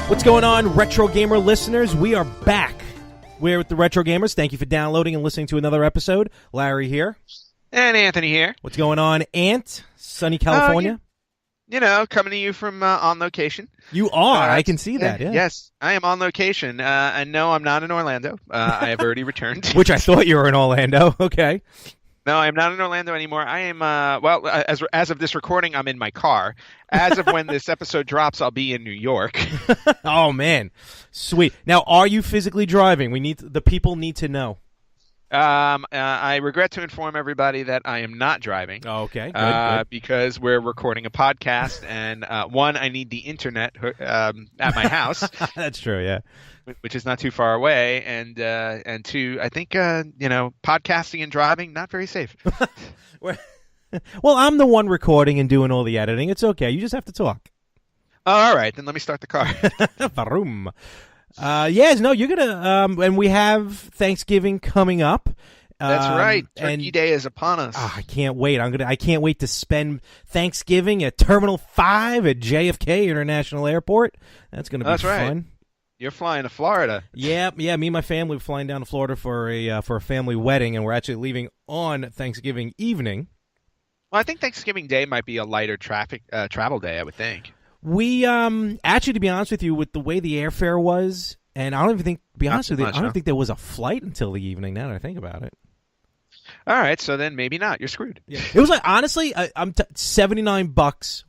What's going on, Retro Gamer listeners? We are back. We're with the Retro Gamers. Thank you for downloading and listening to another episode. Larry here. And Anthony here. What's going on, Ant? Sunny California? You know, coming to you from on location. You are. I can see that, yeah. Yes, I am on location. And no, I'm not in Orlando. I have already returned. Which I thought you were in Orlando. Okay. No, I'm not in Orlando anymore. I am, well, as of this recording, I'm in my car. As of when this episode drops, I'll be in New York. Oh, man. Sweet. Now, are you physically driving? The people need to know. I regret to inform everybody that I am not driving. Oh, okay. Good. Because we're recording a podcast, and one, I need the internet at my house. That's true, yeah. Which is not too far away, and two, I think podcasting and driving not very safe. Well, I'm the one recording and doing all the editing. It's okay. You just have to talk. All right, then let me start the car. Varum. Yes, no, you're gonna. And we have Thanksgiving coming up. That's right. Turkey Day is upon us. I can't wait. I can't wait to spend Thanksgiving at Terminal 5 at JFK International Airport. That's gonna be fun. Right. You're flying to Florida. Yeah. Me and my family are flying down to Florida for a family wedding, and we're actually leaving on Thanksgiving evening. Well, I think Thanksgiving Day might be a lighter travel day, I would think. We actually, to be honest with you, with the way the airfare was, and I don't even think, to be honest with you, I don't think there was a flight until the evening. Now that I think about it. All right, so then maybe not. You're screwed. Yeah. It was like, honestly, I'm $79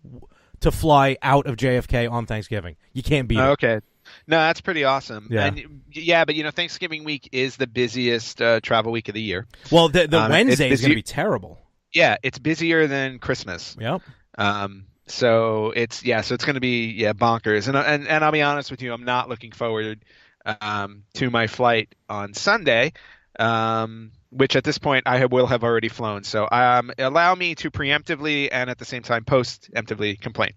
to fly out of JFK on Thanksgiving. You can't beat it. Okay. No, that's pretty awesome. Yeah. And but Thanksgiving week is the busiest travel week of the year. Well, the Wednesday is going to be terrible. Yeah, it's busier than Christmas. Yep. So it's going to be bonkers. And I'll be honest with you, I'm not looking forward to my flight on Sunday, which at this point I will have already flown. So allow me to preemptively and at the same time post-emptively complain.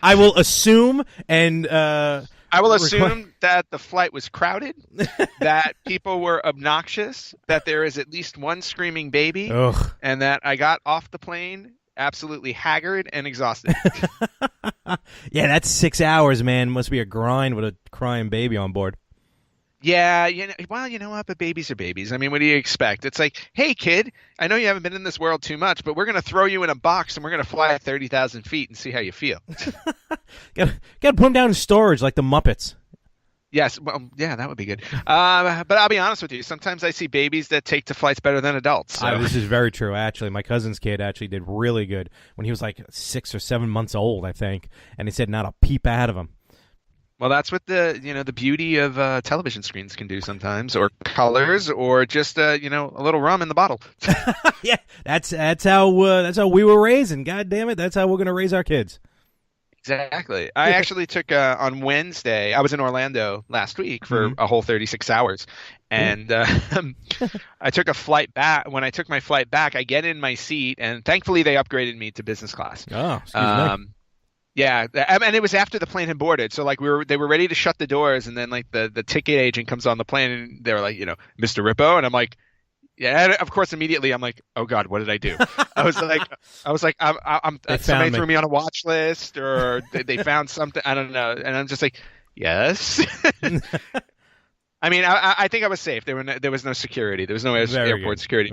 I will assume that the flight was crowded, that people were obnoxious, that there is at least one screaming baby, and that I got off the plane absolutely haggard and exhausted. Yeah, that's 6 hours, man. Must be a grind with a crying baby on board. Yeah, you know what? But babies are babies. I mean, what do you expect? It's like, hey, kid, I know you haven't been in this world too much, but we're going to throw you in a box and we're going to fly at 30,000 feet and see how you feel. Got to put them down in storage like the Muppets. Yes, well, yeah, that would be good. But I'll be honest with you. Sometimes I see babies that take to flights better than adults. So. This is very true, actually. My cousin's kid actually did really good when he was like 6 or 7 months old, I think, and he said not a peep out of him. Well, that's what the beauty of television screens can do sometimes, or colors, or just a little rum in the bottle. Yeah, that's how we were raised, and God damn it, that's how we're gonna raise our kids. Exactly. I actually took on Wednesday. I was in Orlando last week for a whole 36 hours, and I took a flight back. When I took my flight back, I get in my seat, and thankfully they upgraded me to business class. Oh, excuse me. Yeah, and it was after the plane had boarded, so like they were ready to shut the doors, and then like the ticket agent comes on the plane, and they were like, Mr. Rippo, and I'm like, yeah, and of course immediately I'm like, oh God, what did I do? I was like, somebody threw me on a watch list, or they found something, I don't know, and I'm just like, yes. I mean, I think I was safe. There was no security. There was no airport security.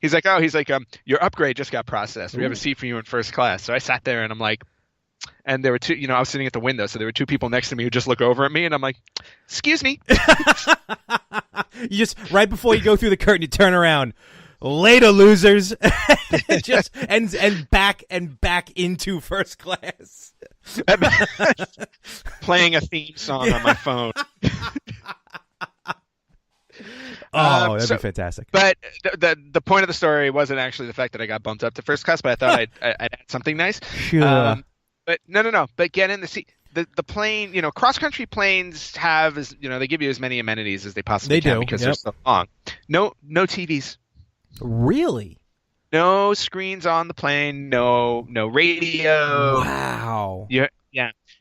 He's like, your upgrade just got processed. We have a seat for you in first class. So I sat there and I'm like. And there were two, I was sitting at the window, so there were two people next to me who just look over at me, and I'm like, excuse me. You just, right before you go through the curtain, you turn around. Later, losers. Just and back into first class. Playing a theme song on my phone. Oh, that'd be fantastic. But the point of the story wasn't actually the fact that I got bumped up to first class, but I thought I'd add something nice. Sure. But no. But get in the seat. the plane, cross country planes have they give you as many amenities as they possibly can because they're so long. No TVs. Really? No screens on the plane. No radio. Wow. Yeah.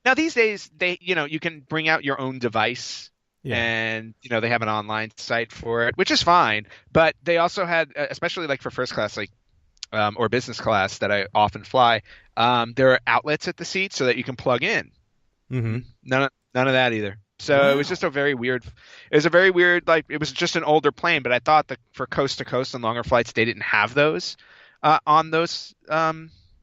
Now these days you can bring out your own device. Yeah. And they have an online site for it, which is fine. But they also had, especially like for first class, like or business class that I often fly, there are outlets at the seat so that you can plug in. Mm-hmm. None of that either. So It was just a very weird. It was a very weird. Like it was just an older plane, but I thought that for coast to coast and longer flights, they didn't have those on those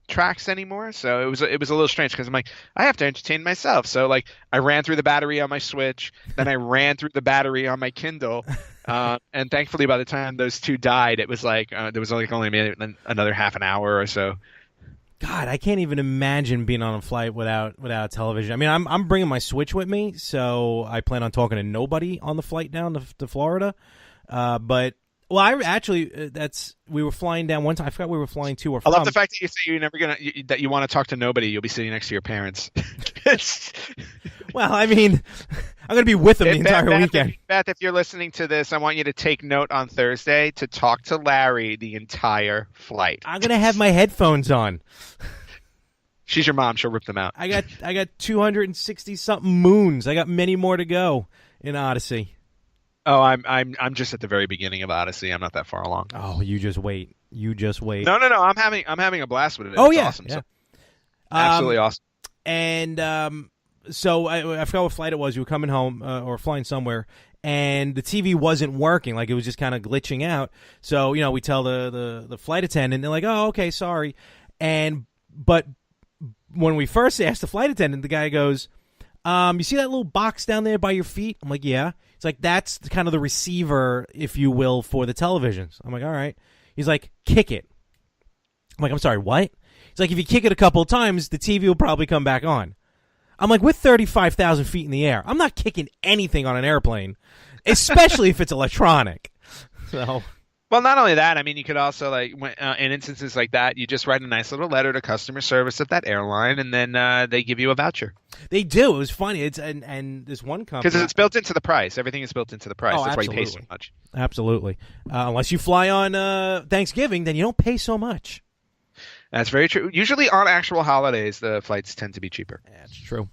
tracks anymore. So it was a little strange because I'm like, I have to entertain myself. So like I ran through the battery on my Switch, then I ran through the battery on my Kindle, and thankfully by the time those two died, it was like there was only maybe another half an hour or so. God, I can't even imagine being on a flight without television. I mean, I'm bringing my Switch with me, so I plan on talking to nobody on the flight down to Florida. But well, I actually we were flying down one time. I forgot we were flying to or from. I love the fact that you say you're never that you want to talk to nobody. You'll be sitting next to your parents. Well, I mean, I'm going to be with them the entire weekend. Beth, if you're listening to this, I want you to take note on Thursday to talk to Larry the entire flight. I'm going to have my headphones on. She's your mom. She'll rip them out. I got 260 something moons. I got many more to go in Odyssey. Oh, I'm just at the very beginning of Odyssey. I'm not that far along. Oh, you just wait. No. I'm having a blast with it. Oh, it's yeah, awesome. yeah. So, absolutely awesome. And so I forgot what flight it was. You were coming home or flying somewhere, and the TV wasn't working. Like it was just kind of glitching out. So we tell the flight attendant. They're like, "Oh, okay, sorry." But when we first asked the flight attendant, the guy goes, "You see that little box down there by your feet?" I'm like, "Yeah." It's like that's kind of the receiver, if you will, for the televisions. I'm like, "All right." He's like, "Kick it." I'm like, "I'm sorry, what?" He's like, "If you kick it a couple of times, the TV will probably come back on." I'm like, we're 35,000 feet in the air. I'm not kicking anything on an airplane, especially if it's electronic. So, well, not only that, I mean, you could also in instances like that, you just write a nice little letter to customer service at that airline, and then they give you a voucher. They do. It was funny. It's and this one company because it's built into the price. Everything is built into the price. That's absolutely. Why you pay so much. Absolutely. Unless you fly on Thanksgiving, then you don't pay so much. That's very true. Usually on actual holidays, the flights tend to be cheaper. That's true.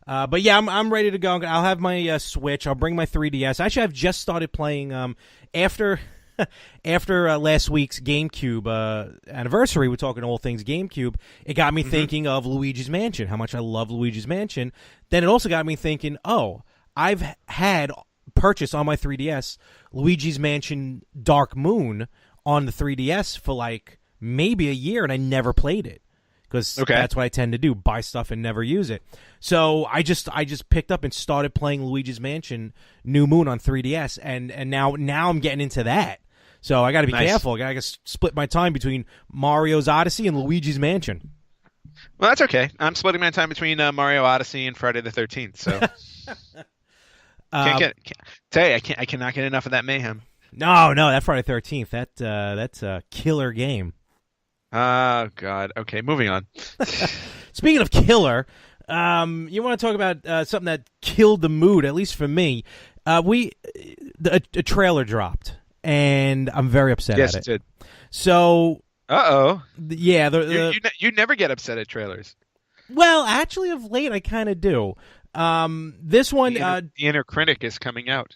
But yeah, I'm ready to go. I'll have my Switch. I'll bring my 3DS. Actually, I've just started playing after last week's GameCube anniversary. We're talking all things GameCube. It got me thinking of Luigi's Mansion, how much I love Luigi's Mansion. Then it also got me thinking, I've had purchased on my 3DS Luigi's Mansion Dark Moon on the 3DS for like maybe a year, and I never played it. Because that's what I tend to do, buy stuff and never use it. So I just picked up and started playing Luigi's Mansion New Moon on 3DS, and now I'm getting into that. So I got to be careful. I got to split my time between Mario's Odyssey and Luigi's Mansion. Well, that's okay. I'm splitting my time between Mario Odyssey and Friday the 13th. So I cannot get enough of that mayhem. No, that Friday the 13th. That's a killer game. Oh, God. Okay, moving on. Speaking of killer, you want to talk about something that killed the mood, at least for me. A trailer dropped, and I'm very upset at it. Yes, it did. So... Yeah. You never get upset at trailers. Well, actually, of late, I kind of do. This one... The inner critic is coming out.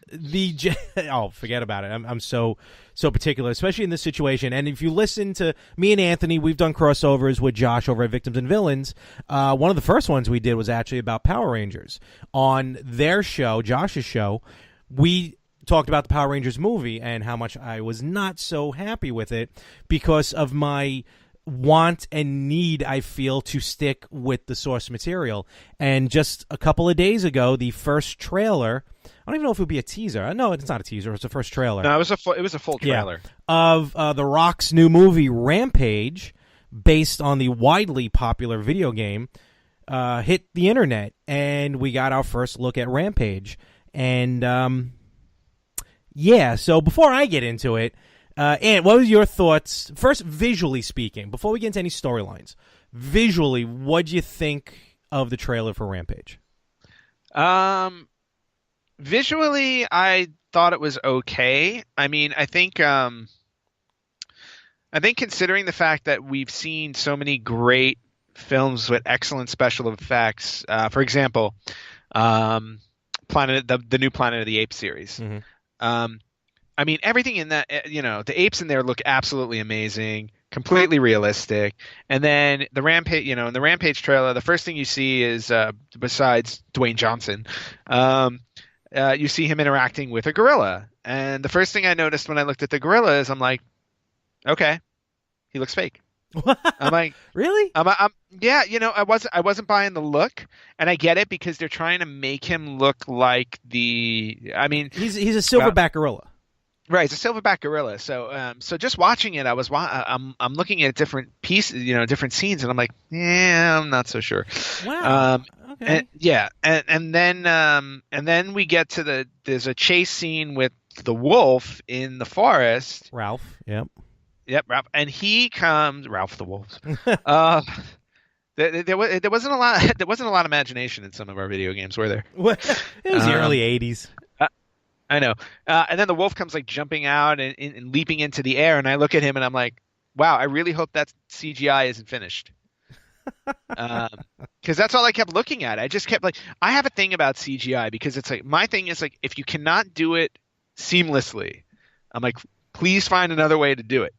Forget about it. I'm so particular, especially in this situation. And if you listen to me and Anthony, we've done crossovers with Josh over at Victims and Villains. One of the first ones we did was actually about Power Rangers. On their show, Josh's show, we talked about the Power Rangers movie and how much I was not so happy with it because of my want and need, I feel, to stick with the source material. And just a couple of days ago, the first trailer, I don't even know if it would be a teaser. No, it's not a teaser. It's the first trailer. No, it was a full trailer. Yeah, of The Rock's new movie, Rampage, based on the widely popular video game, hit the internet. And we got our first look at Rampage. And, so before I get into it, Ant, what was your thoughts, first visually speaking, before we get into any storylines? Visually, what do you think of the trailer for Rampage? Um, Visually, I thought it was okay. I mean, I think considering the fact that we've seen so many great films with excellent special effects, for example, um, the new Planet of the Apes series. Hmm. Um, I mean, everything in that, the apes in there look absolutely amazing, completely realistic. And then the Rampage, in the Rampage trailer, the first thing you see is, besides Dwayne Johnson, um, you see him interacting with a gorilla. And the first thing I noticed when I looked at the gorilla is I'm like, okay, he looks fake. I'm like, Really? yeah, I wasn't buying the look, and I get it because they're trying to make him look like I mean, He's a silverback gorilla. right, it's a silverback gorilla. So just watching it, I'm looking at different pieces, different scenes, and I'm like, yeah, I'm not so sure. Wow. Okay. And yeah, and then we get to there's a chase scene with the wolf in the forest. Ralph. Yep. Yep, Ralph, and he comes, Ralph the wolf. Uh, there wasn't a lot there wasn't a lot of imagination in some of our video games, were there? It was the early '80s. I know. And then the wolf comes like jumping out and leaping into the air, and I look at him and I'm like, wow, I really hope that CGI isn't finished. Because that's all I kept looking at. I just kept like, I have a thing about CGI because it's like, my thing is like, if you cannot do it seamlessly, I'm like, please find another way to do it.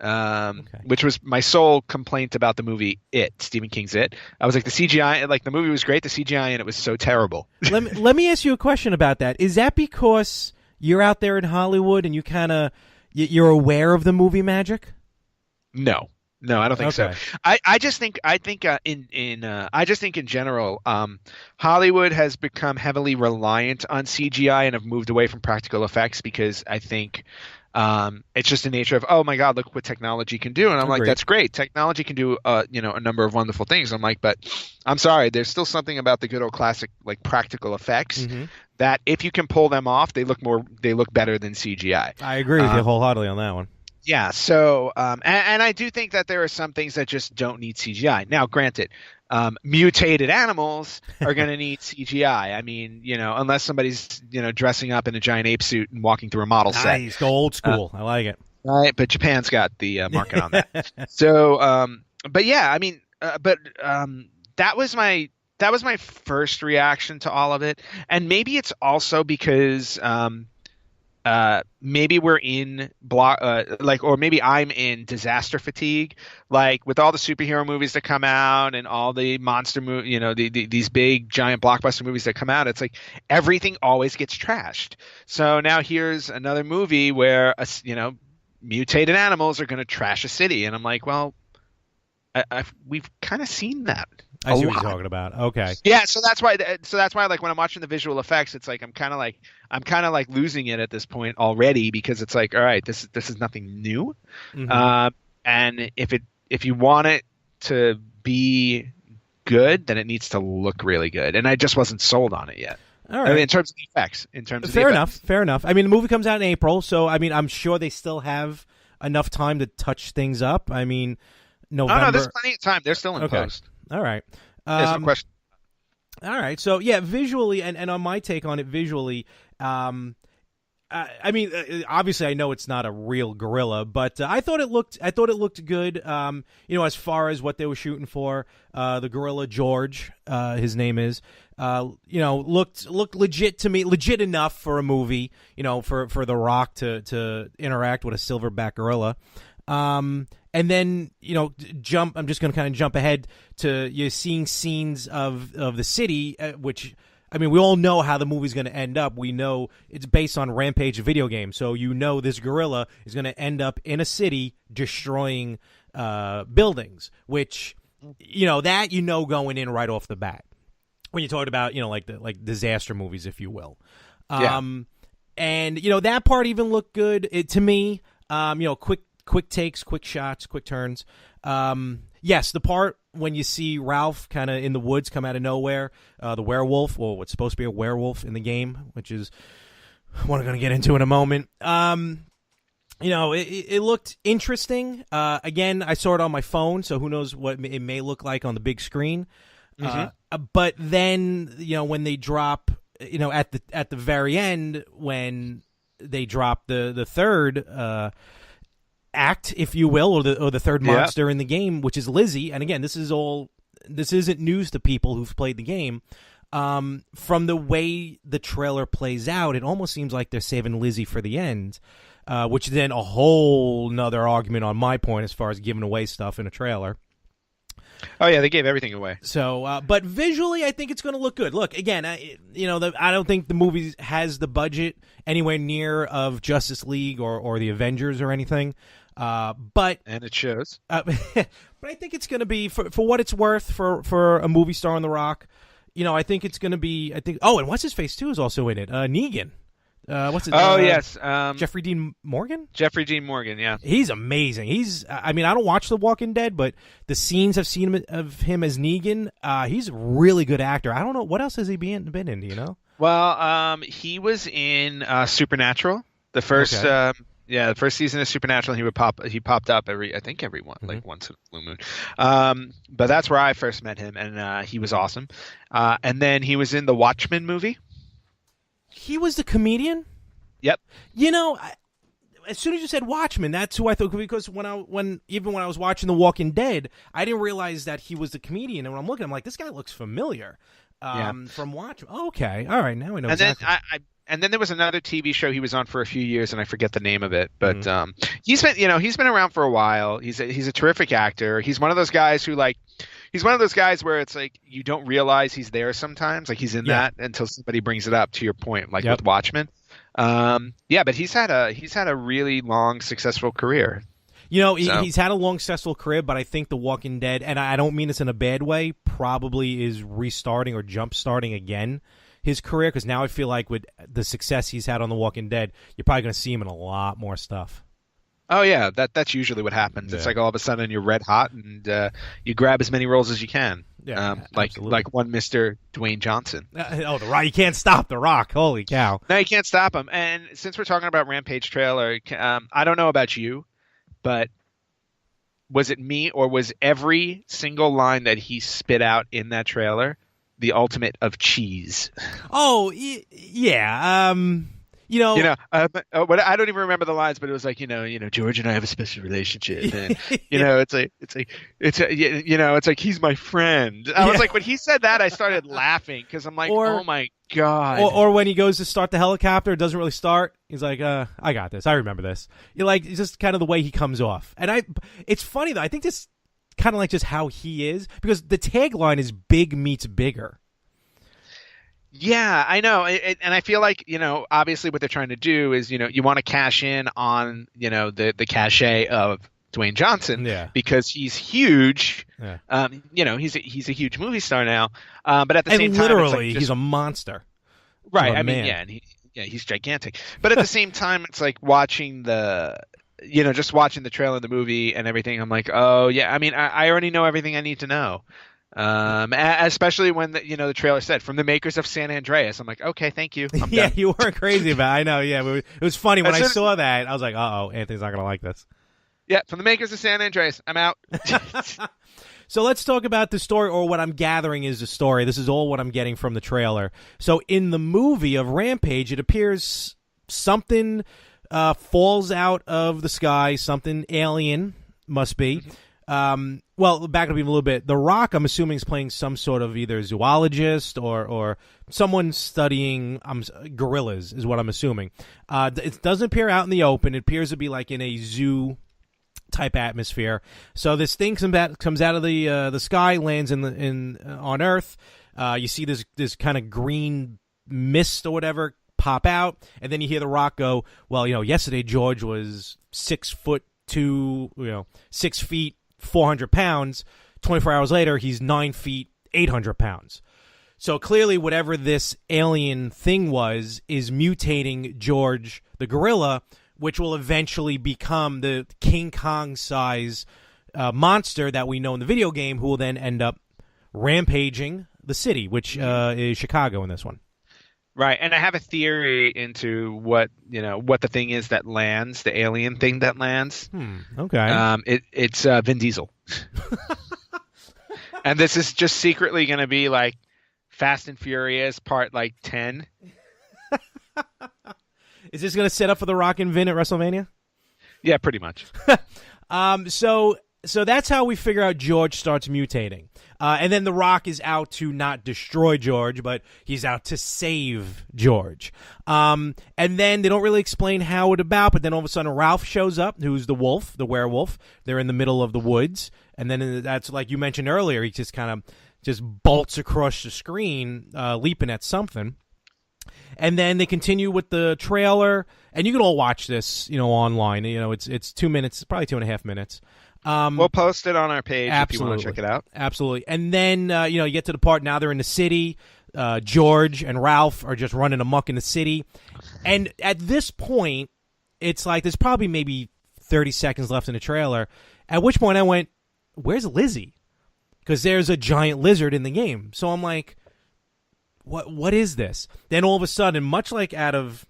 Okay. Which was my sole complaint about the movie Stephen King's It. I was like, the CGI, like the movie was great, the CGI in it was so terrible. Let me ask you a question about that. Is that because you're out there in Hollywood and you kind of you're aware of the movie magic? No, I don't think so. Okay. I just think I just think in general, Hollywood has become heavily reliant on CGI and have moved away from practical effects because I think it's just the nature of, oh my God, look what technology can do. And I'm like, Agreed. that's great. Technology can do, a number of wonderful things. I'm like, but I'm sorry, there's still something about the good old classic, like practical effects Mm-hmm. that if you can pull them off, they look better than CGI. I agree with you wholeheartedly on that one. Yeah. So, and I do think that there are some things that just don't need CGI. Now, granted, mutated animals are going to need CGI. I mean, unless somebody's, dressing up in a giant ape suit and walking through a model set. Nice, go old school. I like it. Right. But Japan's got the market on that. So, but yeah, I mean, that was my first reaction to all of it. And maybe it's also because, maybe we're in or maybe I'm in disaster fatigue, like with all the superhero movies that come out and all the monster these big giant blockbuster movies that come out. It's like everything always gets trashed. So now here's another movie where mutated animals are going to trash a city, and I'm like, well, we've kind of seen that. I see what you're talking about. Okay. Yeah, so that's why. Like when I'm watching the visual effects, it's like I'm kind of like losing it at this point already because it's like, all right, this is nothing new, Mm-hmm. and if you want it to be good, then it needs to look really good, and I just wasn't sold on it yet. All right. I mean, in terms of the effects, Fair enough. I mean, the movie comes out in April, so I mean, I'm sure they still have enough time to touch things up. I mean, November. Oh no, there's plenty of time. They're still in post. All right. There's no question. All right. So yeah, visually, and on my take on it visually, I mean, obviously, I know it's not a real gorilla, but I thought it looked good. As far as what they were shooting for, the gorilla George, his name is, looked legit to me, legit enough for a movie. For The Rock to interact with a silverback gorilla. And then, I'm just going to kind of jump ahead to you seeing scenes of the city, which, I mean, we all know how the movie's going to end up. We know it's based on Rampage video game. So, this gorilla is going to end up in a city destroying buildings, which, going in right off the bat. When you talked about, like disaster movies, if you will. Yeah. And, that part even looked good to me. Quick takes, quick shots, quick turns. Yes, the part when you see Ralph kind of in the woods come out of nowhere, the werewolf, or what's supposed to be a werewolf in the game, which is what I'm going to get into in a moment. It looked interesting. Again, I saw it on my phone, so who knows what it may look like on the big screen. Mhm. But then when they drop, at the very end when they drop the third act, if you will, or the third monster in the game, which is Lizzie. And again, this isn't news to people who've played the game. From the way the trailer plays out, it almost seems like they're saving Lizzie for the end, which is then a whole nother argument on my point as far as giving away stuff in a trailer. Oh yeah, they gave everything away. So, but visually, I think it's going to look good. Look, again, I don't think the movie has the budget anywhere near of Justice League or the Avengers or anything. But it shows. But I think it's going to be for what it's worth for a movie star on The Rock. I think it's going to be. Oh, and what's his face too is also in it. Negan. What's it? Oh yes, Jeffrey Dean Morgan. Jeffrey Dean Morgan, yeah, he's amazing. I don't watch The Walking Dead, but the scenes I've seen of him as Negan, he's a really good actor. I don't know what else has he been in. Do you know? Well, he was in Supernatural, the first. Okay. The first season of Supernatural. He popped up every one, like once in a blue moon. But that's where I first met him, and he was awesome. And then he was in the Watchmen movie. He was the comedian? Yep. As soon as you said Watchmen, that's who I thought, because when I was watching The Walking Dead, I didn't realize that he was the comedian. And when I'm looking, I'm like, this guy looks familiar from Watchmen. Oh, okay. All right. Now I know exactly. And then there was another TV show he was on for a few years, and I forget the name of it. But he's been around for a while. He's a terrific actor. He's one of those guys who he's one of those guys where it's like you don't realize he's there sometimes, like he's in that until somebody brings it up. To your point, like with Watchmen. But he's had a really long, successful career. He's had a long, successful career, but I think The Walking Dead, and I don't mean this in a bad way, probably is restarting or jump-starting again his career, because now I feel like with the success he's had on The Walking Dead, you're probably going to see him in a lot more stuff. Oh yeah, that's usually what happens. Yeah. It's like all of a sudden you're red hot and you grab as many roles as you can. Yeah, like one Mr. Dwayne Johnson. The Rock, you can't stop The Rock. Holy cow! No, you can't stop him. And since we're talking about Rampage trailer, I don't know about you, but was it me or was every single line that he spit out in that trailer the ultimate of cheese? Oh yeah. But I don't even remember the lines, but it was like, George and I have a special relationship, and it's like he's my friend. I was like, when he said that, I started laughing because I'm like, oh my god. Or when he goes to start the helicopter, it doesn't really start. He's like, I got this. I remember this. It's just kind of the way he comes off, and it's funny though. I think this kind of like just how he is, because the tagline is "Big meets bigger." Yeah, I know. And I feel like, obviously what they're trying to do is, you want to cash in on, the cachet of Dwayne Johnson because he's huge. Yeah. He's a huge movie star now. But at the same time, literally, he's a monster. Right. I mean, yeah, and he's gigantic. But at the same time, it's like watching just watching the trailer of the movie and everything. I'm like, oh yeah. I mean, I already know everything I need to know. Especially when the trailer said from the makers of San Andreas. I'm like, okay, thank you. I'm done. You weren't crazy about it. I know. Yeah, it was funny when I saw that. I was like, Anthony's not gonna like this. Yeah, from the makers of San Andreas. I'm out. So let's talk about the story, or what I'm gathering is the story. This is all what I'm getting from the trailer. So in the movie of Rampage, it appears something falls out of the sky. Something alien must be. Well, back up even a little bit. The Rock, I'm assuming, is playing some sort of either zoologist or someone studying gorillas, is what I'm assuming. It doesn't appear out in the open. It appears to be like in a zoo type atmosphere. So this thing comes out of the sky, lands on Earth. You see this kind of green mist or whatever pop out, and then you hear The Rock go, "Well, yesterday George was 6'2", 6 feet, 400 pounds. 24 hours later, he's 9 feet, 800 pounds. So clearly, whatever this alien thing was is mutating George the gorilla, which will eventually become the King Kong size monster that we know in the video game, who will then end up rampaging the city, which is Chicago in this one. Right, and I have a theory into what the thing is that lands, the alien thing that lands. Okay. It's Vin Diesel. And this is just secretly going to be like Fast and Furious part like 10. Is this going to set up for The Rock and Vin at WrestleMania? Yeah, pretty much. So that's how we figure out George starts mutating. And then The Rock is out to not destroy George, but he's out to save George. And then they don't really explain how it about, but then all of a sudden Ralph shows up, who's the wolf, the werewolf. They're in the middle of the woods. And then that's like you mentioned earlier, he just kind of just bolts across the screen, leaping at something. And then they continue with the trailer, and you can all watch this, online. It's 2 minutes, probably 2.5 minutes. We'll post it on our page absolutely. if you want to check it out. Absolutely. And then, you get to the part now they're in the city. George and Ralph are just running amok in the city. And at this point, it's like there's probably maybe 30 seconds left in the trailer, at which point I went, where's Lizzie? Because there's a giant lizard in the game. So I'm like, what is this? Then all of a sudden, much like out of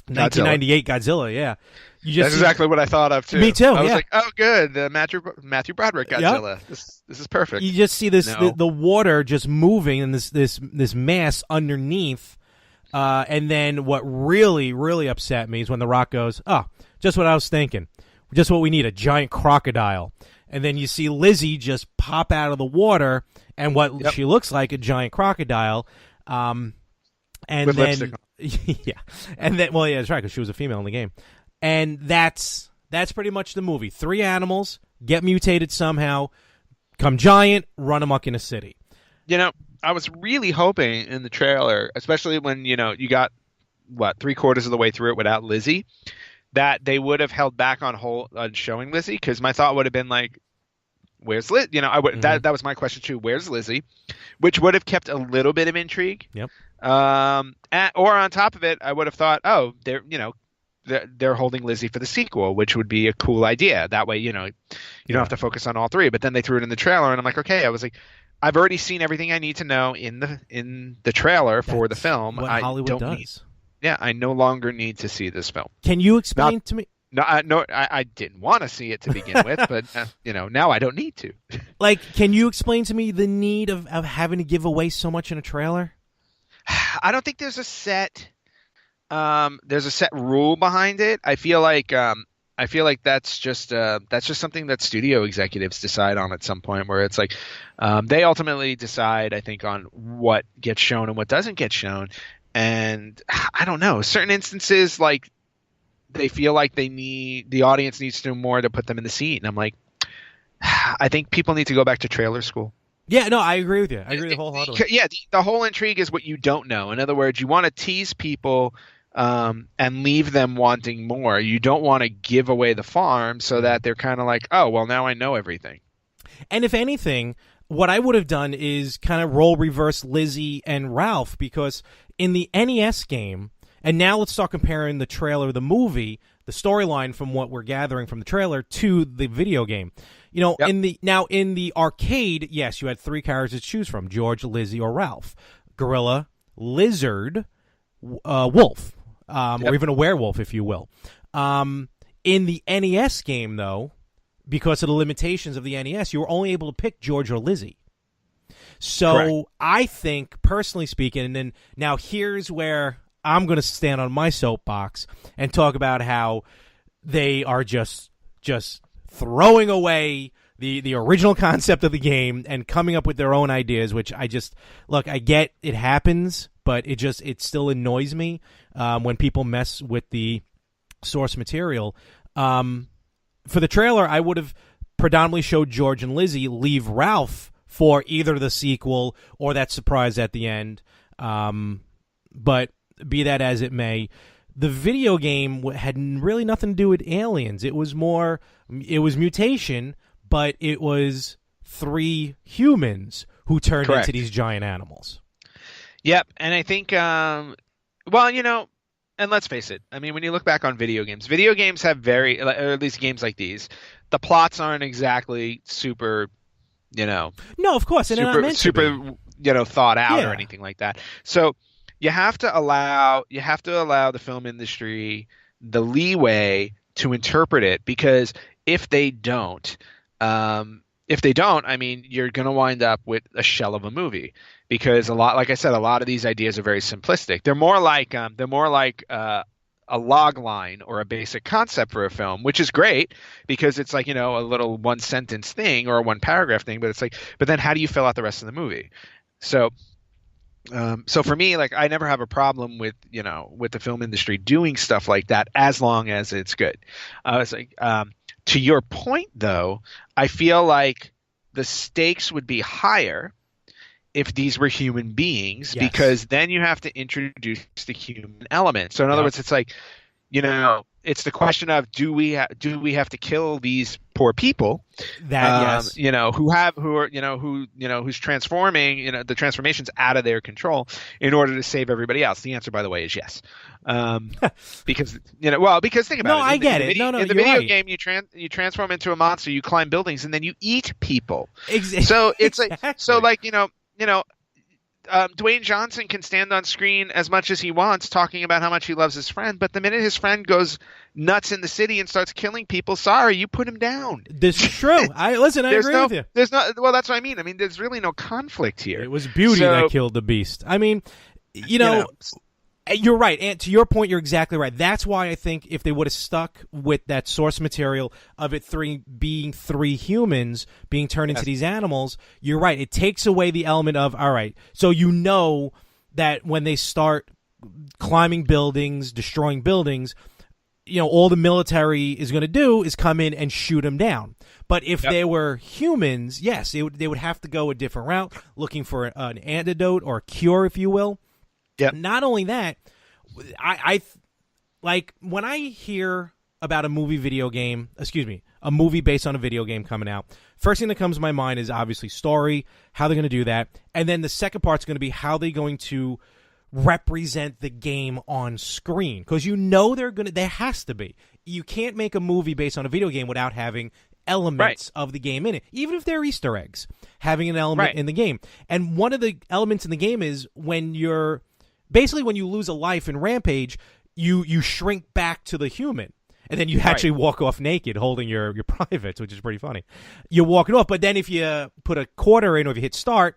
1998 Godzilla, yeah. That's exactly what I thought of, too. Me too, I was like, oh, good, the Matthew Broderick Godzilla. Yep. This is perfect. You just see this the water just moving and this mass underneath. And then what really, really upset me is when The Rock goes, oh, just what I was thinking. Just what we need, a giant crocodile. And then you see Lizzie just pop out of the water and what she looks like, a giant crocodile. And with then lipstick on. yeah. And then that's right, because she was a female in the game. And that's pretty much the movie. 3 animals get mutated somehow, come giant, run amok in a city. I was really hoping in the trailer, especially when, you got, 3/4 of the way through it without Lizzie, that they would have held back on showing Lizzie, because my thought would have been like, where's Liz? That was my question too. Where's Lizzie? Which would have kept a little bit of intrigue. Yep. Or on top of it, I would have thought, oh, they're holding Lizzie for the sequel, which would be a cool idea. That way, you don't have to focus on all 3. But then they threw it in the trailer, and I'm like, okay. I was like, I've already seen everything I need to know in the trailer for the film. What Hollywood does. I no longer need to see this film. Can you explain to me? No, I didn't want to see it to begin with, but now I don't need to. Can you explain to me the need of having to give away so much in a trailer? I don't think there's a set rule behind it. I feel like that's just something that studio executives decide on at some point, where it's like they ultimately decide, I think, on what gets shown and what doesn't get shown. And I don't know, certain instances, like they feel like the audience needs to know more to put them in the seat. And I'm like, I think people need to go back to trailer school. Yeah, no, I agree with you. I agree wholeheartedly. Yeah, the whole intrigue is what you don't know. In other words, you want to tease people and leave them wanting more. You don't want to give away the farm so that they're kind of like, oh, well, now I know everything. And if anything, what I would have done is kind of role reverse Lizzie and Ralph, because in the NES game, and now let's start comparing the trailer, the movie, the storyline from what we're gathering from the trailer to the video game. In the arcade, yes, you had 3 characters to choose from: George, Lizzie, or Ralph. Gorilla, lizard, wolf, or even a werewolf, if you will. In the NES game, though, because of the limitations of the NES, you were only able to pick George or Lizzie. So correct. I think, personally speaking, and then now here's where I'm going to stand on my soapbox and talk about how they are just throwing away the original concept of the game and coming up with their own ideas, which I get it happens, but it still annoys me when people mess with the source material. For the trailer, I would have predominantly showed George and Lizzie, leave Ralph for either the sequel or that surprise at the end. But be that as it may, the video game had really nothing to do with aliens. It was mutation, but it was 3 humans who turned correct. Into these giant animals. Yep, and I think, and let's face it, I mean, when you look back on video games have or at least games like these, the plots aren't exactly super, No, of course, and super thought out or anything like that. So you have to allow the film industry the leeway to interpret it, because if they don't, if they don't, I mean, you're going to wind up with a shell of a movie because like I said, a lot of these ideas are very simplistic. They're more like a log line or a basic concept for a film, which is great because it's like, a little one sentence thing or a one paragraph thing, but it's like, but then how do you fill out the rest of the movie? So, so for me, like I never have a problem with, with the film industry doing stuff like that as long as it's good. It's like, to your point though, I feel like the stakes would be higher if these were human beings, Yes. because then you have to introduce the human element. So in other words, it's like, it's the question of do we have to kill these poor people Yes. who's transforming, the transformation's out of their control in order to save everybody else? The answer, by the way, is yes. Because think about it. I get it. In the video game, you transform into a monster, you climb buildings, and then you eat people. So it's Dwayne Johnson can stand on screen as much as he wants talking about how much he loves his friend, but the minute his friend goes nuts in the city and starts killing people, sorry, you put him down. This is true. I agree with you. That's what I mean. I mean, there's really no conflict here. It was beauty that killed the beast. I mean, you're right. And to your point, you're exactly right. That's why I think if they would have stuck with that source material of it being three humans being turned into these animals, you're right. It takes away the element of, all right, so that when they start climbing buildings, destroying buildings, all the military is going to do is come in and shoot them down. But if they were humans, yes, they would have to go a different route, looking for an antidote or a cure, if you will. Yep. Not only that, I like when I hear about a movie based on a video game coming out, first thing that comes to my mind is obviously story, how they're going to do that, and then the second part's going to be how they're going to represent the game on screen, because there has to be. You can't make a movie based on a video game without having elements of the game in it, even if they're Easter eggs, having an element in the game. And one of the elements in the game is when you lose a life in Rampage, you shrink back to the human. And then you actually walk off naked holding your privates, which is pretty funny. You're walking off, but then if you put a quarter in or if you hit start,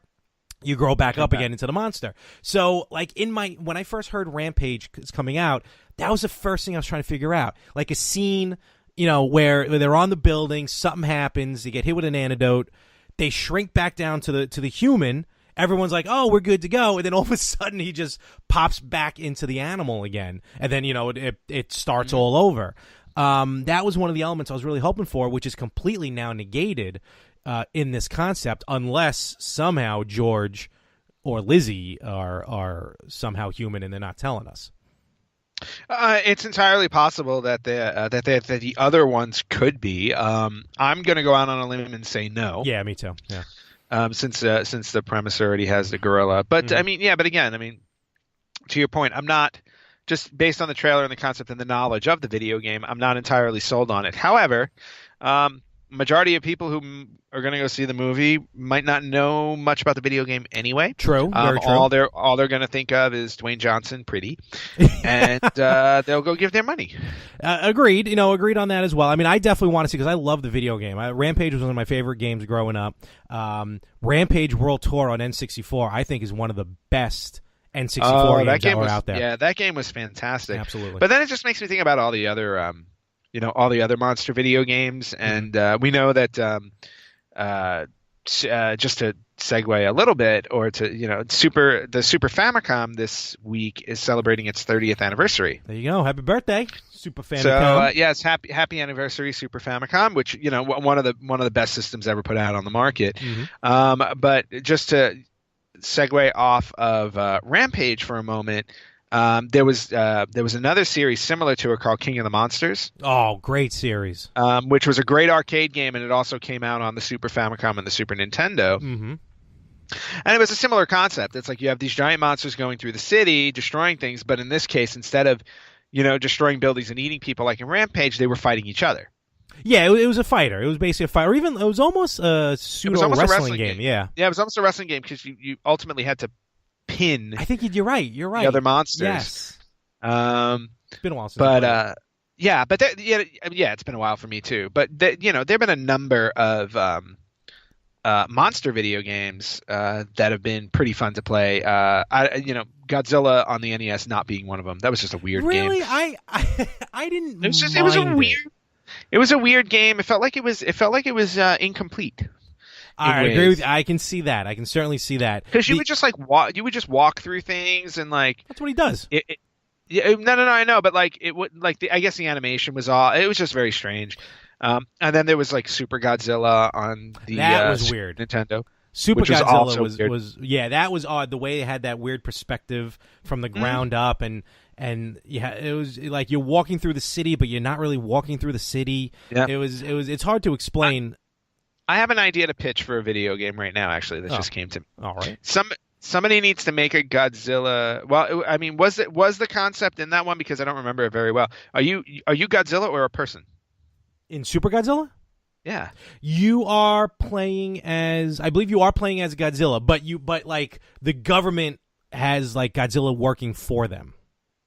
you grow back up again into the monster. So, like, when I first heard Rampage is coming out, that was the first thing I was trying to figure out. Like a scene, where they're on the building, something happens, they get hit with an antidote, they shrink back down to the human. Everyone's like, oh, we're good to go. And then all of a sudden he just pops back into the animal again. And then, it starts all over. That was one of the elements I was really hoping for, which is completely now negated in this concept, unless somehow George or Lizzie are somehow human and they're not telling us. It's entirely possible that the other ones could be. I'm going to go out on a limb and say no. Yeah, me too. Yeah. Since the premise already has the gorilla, but I mean, but again, to your point, I'm not, just based on the trailer and the concept and the knowledge of the video game, I'm not entirely sold on it. However, majority of people who are going to go see the movie might not know much about the video game anyway. True, very true. All they're going to think of is Dwayne Johnson, pretty, and they'll go give their money. Agreed. Agreed on that as well. I mean, I definitely want to see, because I love the video game. Rampage was one of my favorite games growing up. Rampage World Tour on N64, I think, is one of the best N64 games that were out there. Yeah, that game was fantastic. Absolutely. But then it just makes me think about all the other, all the other monster video games, and we know that just to segue a little bit, or to the Super Famicom this week is celebrating its 30th anniversary. There you go. Happy birthday, Super Famicom. So yes, happy anniversary, Super Famicom, which one of the best systems ever put out on the market. But just to segue off of Rampage for a moment. There was another series similar to it called King of the Monsters. Oh, great series! Which was a great arcade game, and it also came out on the Super Famicom and the Super Nintendo. Mm-hmm. And it was a similar concept. It's like you have these giant monsters going through the city, destroying things, but in this case, instead of destroying buildings and eating people like in Rampage, they were fighting each other. Yeah, it was a fighter. It was basically a fighter. Or even it was almost a pseudo wrestling game. Yeah, it was almost a wrestling game because you ultimately had to pin. I think you're right. The other monsters. Yes. It's been a while since. But it's been a while for me too. But there've been a number of monster video games that have been pretty fun to play. Godzilla on the NES not being one of them. That was just a weird game. Really, I didn't. It was a weird. It was a weird game. It felt like it was incomplete. I agree with you. I can see that. I can certainly see that. Because you would just walk through things and like that's what he does. No, I know, but like it would like I guess the animation was all. It was just very strange. And then there was like Super Godzilla on the that was weird. Nintendo. Super Godzilla was that was odd. The way they had that weird perspective from the ground up, and yeah, it was like you're walking through the city, but you're not really walking through the city. Yeah. It's hard to explain. I have an idea to pitch for a video game right now. Actually, that just came to me. All right. Somebody needs to make a Godzilla. Well, I mean, was the concept in that one? Because I don't remember it very well. Are you Godzilla or a person? In Super Godzilla? Yeah. You are playing as Godzilla, but like the government has like Godzilla working for them.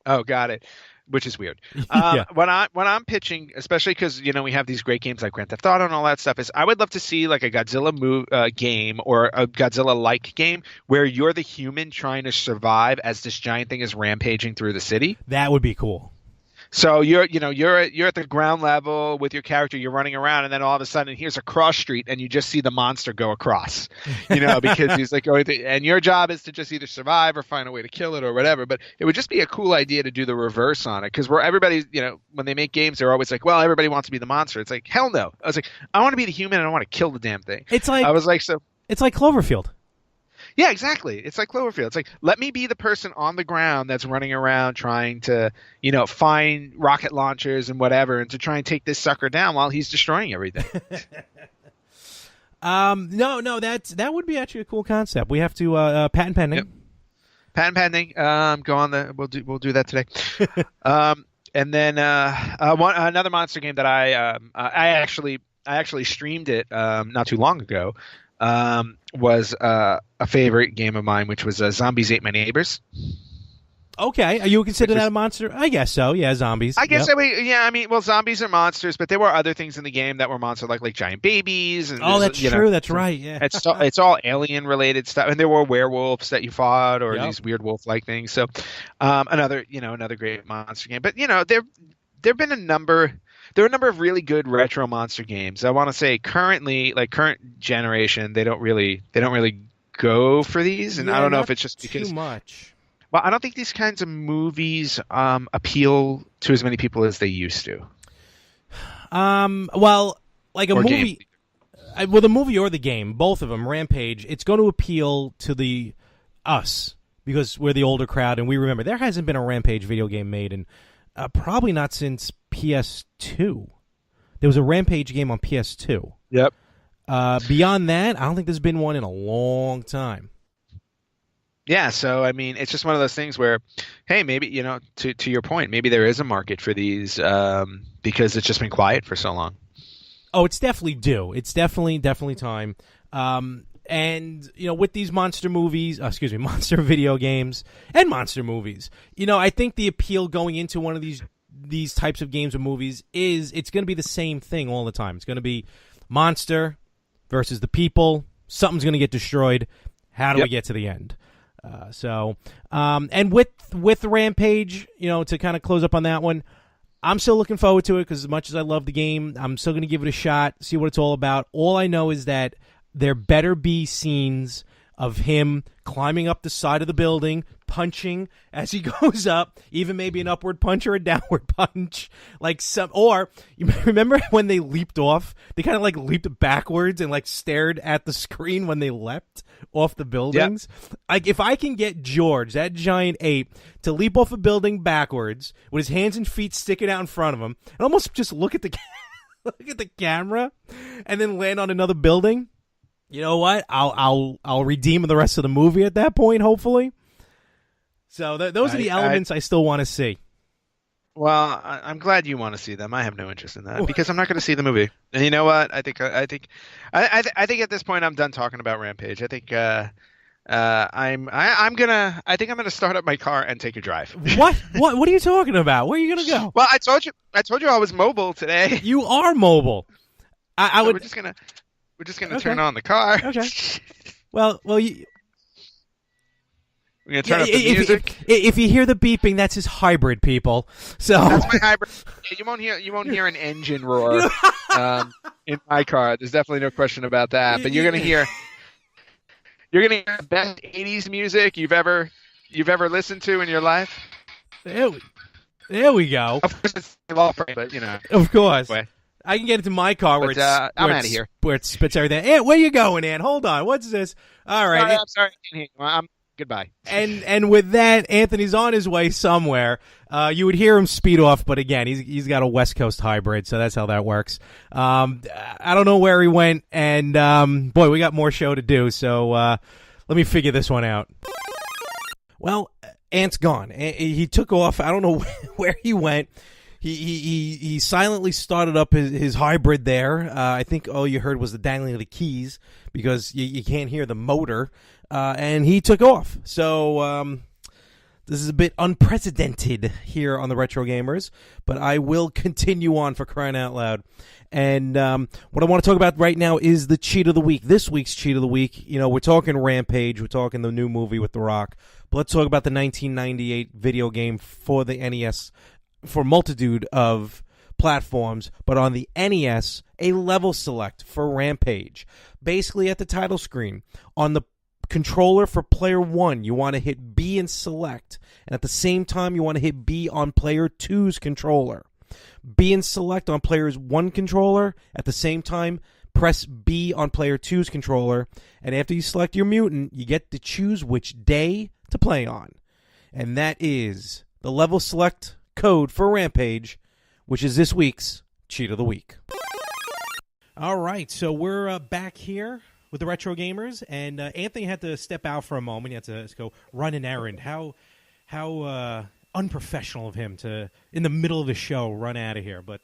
Oh, got it. Which is weird. Yeah. When I'm pitching, especially because we have these great games like Grand Theft Auto and all that stuff, is I would love to see like a Godzilla game or a Godzilla-like game where you're the human trying to survive as this giant thing is rampaging through the city. That would be cool. So you're at the ground level with your character, you're running around, and then all of a sudden here's a cross street, and you just see the monster go across, because he's like going through, and your job is to just either survive or find a way to kill it or whatever. But it would just be a cool idea to do the reverse on it, because everybody, when they make games, they're always like, well, everybody wants to be the monster. It's like, hell no. I was like, I want to be the human, and I want to kill the damn thing. It's like It's like Cloverfield. Yeah, exactly. It's like Cloverfield. It's like, let me be the person on the ground that's running around trying to, find rocket launchers and whatever, and to try and take this sucker down while he's destroying everything. No, that would be actually a cool concept. We have to patent pending. Yep. Patent pending. Go on we'll do that today. And then another monster game that I actually streamed it not too long ago. Was a favorite game of mine, which was Zombies Ate My Neighbors. Okay, you consider that a monster? I guess so. Yeah, zombies. I guess. Well, zombies are monsters, but there were other things in the game that were monster, like giant babies. And that's true. That's right. Yeah, it's all alien related stuff, and there were werewolves that you fought, or these weird wolf-like things. So, another great monster game. But there've been a number. There are a number of really good retro monster games. I want to say current generation, they don't really go for these, and I don't know if it's just because too much. Well, I don't think these kinds of movies appeal to as many people as they used to. Well, like a movie, the movie or the game, both of them, Rampage, it's going to appeal to us because we're the older crowd, and we remember there hasn't been a Rampage video game made in probably not since PS2. There was a Rampage game on PS2. Yep. Beyond that, I don't think there's been one in a long time. Yeah, so I mean, it's just one of those things where, hey, maybe to your point, maybe there is a market for these because it's just been quiet for so long. Oh, it's definitely due. It's definitely time. And with these monster video games and monster movies, I think the appeal going into one of these types of games or movies is it's going to be the same thing all the time. It's going to be monster versus the people. Something's going to get destroyed. How do we get to the end? And with Rampage, to kind of close up on that one, I'm still looking forward to it because as much as I love the game, I'm still going to give it a shot, see what it's all about. All I know is that there better be scenes of him climbing up the side of the building, punching as he goes up, even maybe an upward punch or a downward punch. Or you remember when they leaped off? They kind of leaped backwards and stared at the screen when they leapt off the buildings. Yep. If I can get George, that giant ape, to leap off a building backwards with his hands and feet sticking out in front of him, and almost just look at the camera, and then land on another building. You know what? I'll redeem the rest of the movie at that point, hopefully. So those are the elements I still want to see. Well, I'm glad you want to see them. I have no interest in that because I'm not going to see the movie. And you know what? I think at this point I'm done talking about Rampage. I think I'm gonna start up my car and take a drive. What are you talking about? Where are you gonna go? Well, I told you I was mobile today. You are mobile. We're just gonna. We're just gonna Okay. turn on the car. Okay. Well, We're gonna yeah. turn up the music. If you hear the beeping, that's his hybrid, people. So That's my hybrid. Yeah, you won't hear an engine roar in my car. There's definitely no question about that. But you're gonna hear the best '80s music you've ever listened to in your life. there we go. Of course, it's all free, but Of course. Anyway. I can get into my car where But, I'm outta here. Where it spits everything. Ant, where you going, Ant? Hold on. What's this? All right. I'm sorry. I can't hear you. Goodbye. And with that, Anthony's on his way somewhere. You would hear him speed off, but again, he's got a West Coast hybrid, so that's how that works. I don't know where he went, and boy, we got more show to do. So let me figure this one out. Well, Ant's gone. He took off. I don't know where he went. He silently started up his hybrid there. I think all you heard was the dangling of the keys because you can't hear the motor. And he took off. So this is a bit unprecedented here on the Retro Gamers, but I will continue on, for crying out loud. And what I want to talk about right now is the cheat of the week. This week's cheat of the week, we're talking Rampage, we're talking the new movie with The Rock, but let's talk about the 1998 video game for the NES for a multitude of platforms, but on the NES, a level select for Rampage. Basically, at the title screen, on the controller for player 1, you want to hit B and select, and at the same time, you want to hit B on player 2's controller. B and select on player's 1 controller, at the same time, press B on player 2's controller, and after you select your mutant, you get to choose which day to play on. And that is the level select code for Rampage, which is this week's Cheat of the Week. All right, so we're back here with the Retro Gamers, and Anthony had to step out for a moment. He had to go run an errand. How unprofessional of him to, in the middle of the show, run out of here. But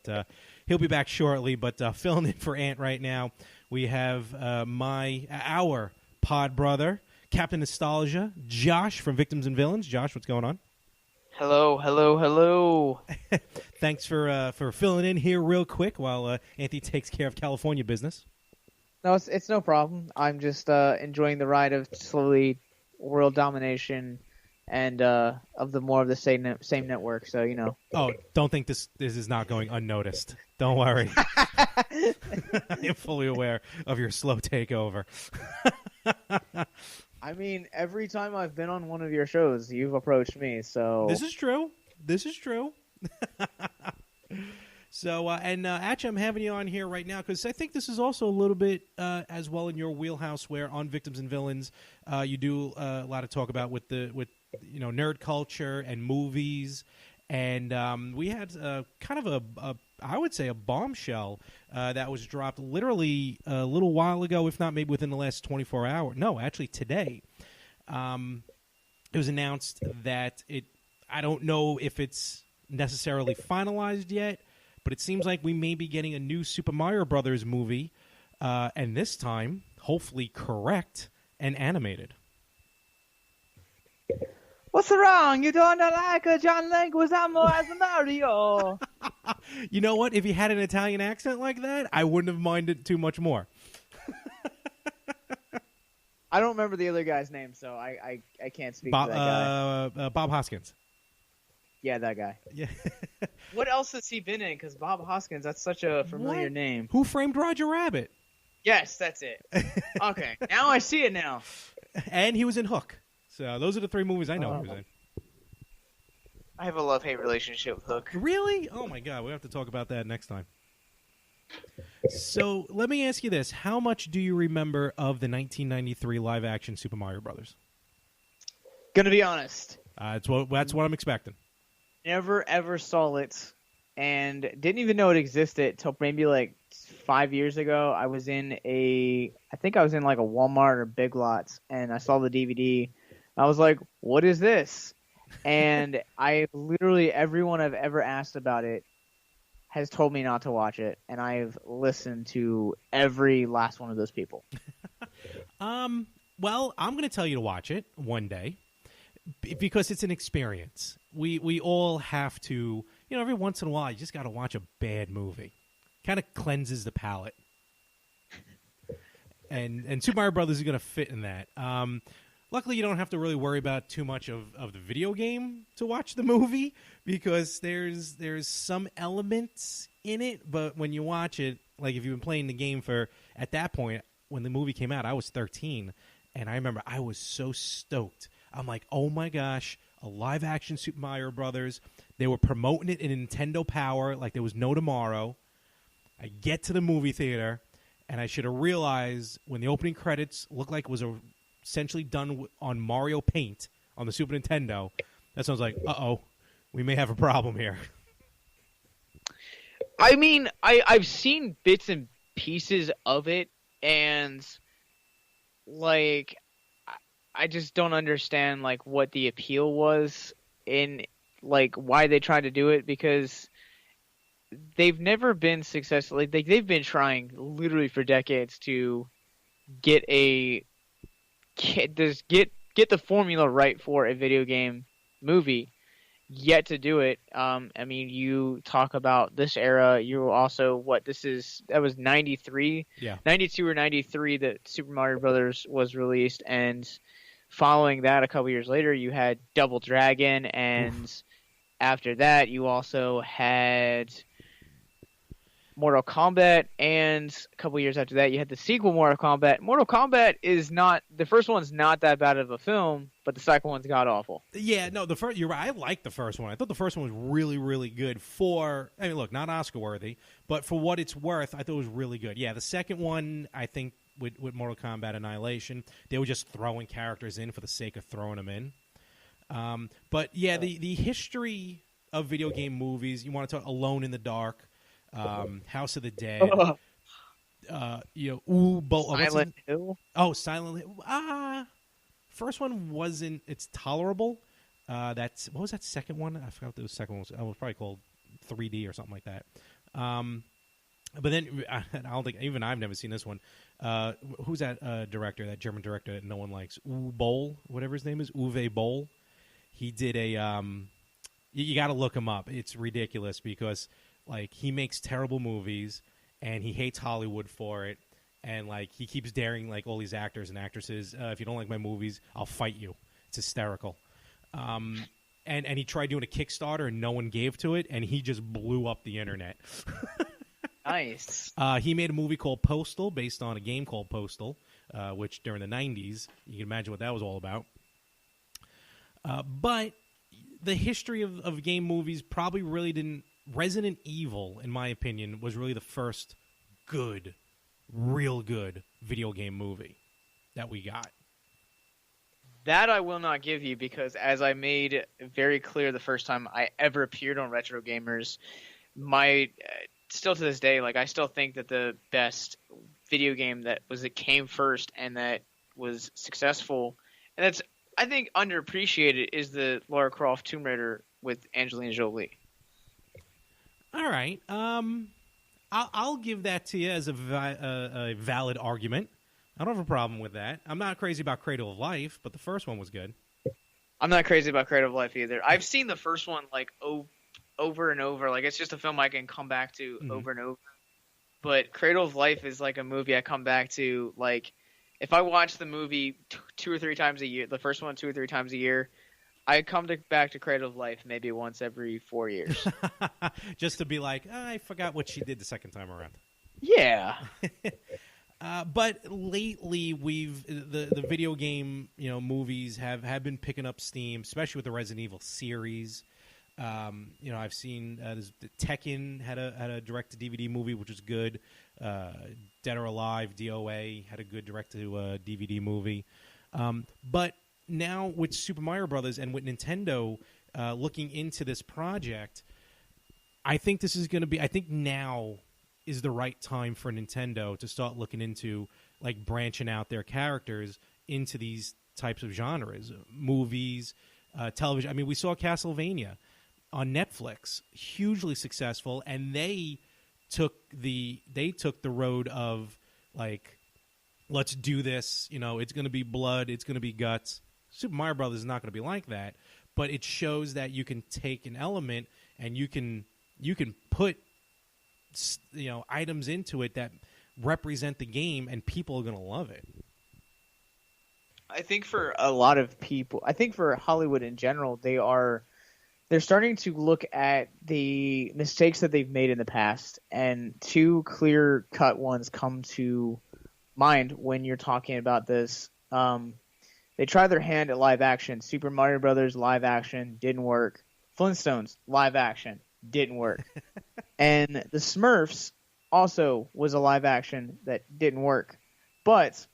he'll be back shortly. But filling in for Ant right now, we have our pod brother, Captain Nostalgia, Josh from Victims and Villains. Josh, what's going on? Hello. Thanks for filling in here real quick while Anthony takes care of California business. No, it's no problem. I'm just enjoying the ride of slowly world domination and of the more of the same network. So Oh, don't think this is not going unnoticed. Don't worry. I'm fully aware of your slow takeover. I mean, every time I've been on one of your shows, you've approached me. So This is true. So, actually, I'm having you on here right now because I think this is also a little bit as well in your wheelhouse, where on Victims and Villains, you do a lot of talk about with nerd culture and movies, and we had kind of I would say a bombshell that was dropped literally a little while ago, if not maybe within the last 24 hours. No, actually today. It was announced that I don't know if it's necessarily finalized yet, but it seems like we may be getting a new Super Mario Brothers movie, and this time, hopefully correct and animated. what's wrong? You don't like John Leguizamo as Mario? You know what? If he had an Italian accent like that, I wouldn't have minded too much more. I don't remember the other guy's name, so I can't speak to that guy. Bob Hoskins. Yeah, that guy. Yeah. What else has he been in? Because Bob Hoskins, that's such a familiar name. Who Framed Roger Rabbit? Yes, that's it. Okay, now I see it now. And he was in Hook. So those are the 3 movies I know he was in. I have a love-hate relationship with Hook. Really? Oh, my God. We'll have to talk about that next time. So let me ask you this. How much do you remember of the 1993 live-action Super Mario Brothers? Gonna be honest. That's what I'm expecting. Never, ever saw it, and didn't even know it existed till maybe like 5 years ago. I think I was in like a Walmart or Big Lots, and I saw the DVD. I was like, what is this? And everyone I've ever asked about it has told me not to watch it, and I've listened to every last one of those people. Well, I'm going to tell you to watch it one day because it's an experience. We all have to, every once in a while, you just got to watch a bad movie. Kind of cleanses the palate. and Super Mario Brothers is going to fit in that. Luckily, you don't have to really worry about too much of the video game to watch the movie because there's some elements in it, but when you watch it, like if you've been playing the game at that point, when the movie came out, I was 13, and I remember I was so stoked. I'm like, oh my gosh, a live-action Super Mario Brothers. They were promoting it in Nintendo Power like there was no tomorrow. I get to the movie theater, and I should have realized when the opening credits looked like it was essentially done on Mario Paint on the Super Nintendo. That sounds like, uh-oh, we may have a problem here. I mean, I've seen bits and pieces of it, and like I just don't understand like what the appeal was in like why they tried to do it, because they've never been successful. Like they've been trying literally for decades to get the formula right for a video game movie. Yet to do it. I mean, you talk about this era. You also that was 93, 92 or 93 that Super Mario Brothers was released, and following that, a couple years later, you had Double Dragon, and after that, you also had Mortal Kombat, and a couple years after that, you had the sequel Mortal Kombat. Mortal Kombat the first one's not that bad of a film, but the second one's god awful. Yeah, no, you're right. I liked the first one. I thought the first one was really, really good look, not Oscar worthy, but for what it's worth, I thought it was really good. Yeah, the second one, I think with Mortal Kombat Annihilation, they were just throwing characters in for the sake of throwing them in. But yeah, the history of video game movies, you want to talk Alone in the Dark, House of the Dead, Silent Hill. Oh, Silent Hill. First one wasn't. It's tolerable. What was that second one? I forgot what the second one was. It was probably called 3D or something like that. But then I don't think even I've never seen this one. Who's that director? That German director that no one likes? Uwe Boll, whatever his name is, Uwe Boll. He did a. You got to look him up. It's ridiculous because like he makes terrible movies and he hates Hollywood for it. And like he keeps daring like all these actors and actresses, if you don't like my movies, I'll fight you. It's hysterical. And he tried doing a Kickstarter and no one gave to it, and he just blew up the internet. Nice. He made a movie called Postal based on a game called Postal, which during the 90s, you can imagine what that was all about. But the history of game movies probably really didn't. Resident Evil, in my opinion, was really the first real good video game movie that we got. That I will not give you, because as I made very clear the first time I ever appeared on Retro Gamers, still to this day, like I still think that the best video game that came first and that was successful, and that's I think underappreciated, is the Lara Croft Tomb Raider with Angelina Jolie. All right. I'll give that to you as a valid argument. I don't have a problem with that. I'm not crazy about Cradle of Life, but the first one was good. I'm not crazy about Cradle of Life either. I've seen the first one like over and over. Like it's just a film I can come back to over and over. But Cradle of Life is like a movie I come back to. Like if I watch the movie 2 or 3 times a year, the first one 2 or 3 times a year, I come back to Cradle of Life maybe once every 4 years. Just to be like, I forgot what she did the second time around. Yeah. But lately, the video game movies have been picking up steam, especially with the Resident Evil series. I've seen the Tekken had a direct to DVD movie, which was good. Dead or Alive DOA had a good direct to DVD movie. But now with Super Mario Brothers and with Nintendo looking into this project, I think this is going to be. I think now is the right time for Nintendo to start looking into like branching out their characters into these types of genres, movies, television. I mean, we saw Castlevania on Netflix, hugely successful, and they took the road of like, let's do this. It's going to be blood, it's going to be guts. Super Mario Brothers is not going to be like that, but it shows that you can take an element and you can put items into it that represent the game, and people are going to love it. I think for a lot of people, I think for Hollywood in general, they're starting to look at the mistakes that they've made in the past, and two clear-cut ones come to mind when you're talking about this. They tried their hand at live action. Super Mario Brothers live action didn't work. Flintstones live action didn't work. And the Smurfs also was a live action that didn't work. But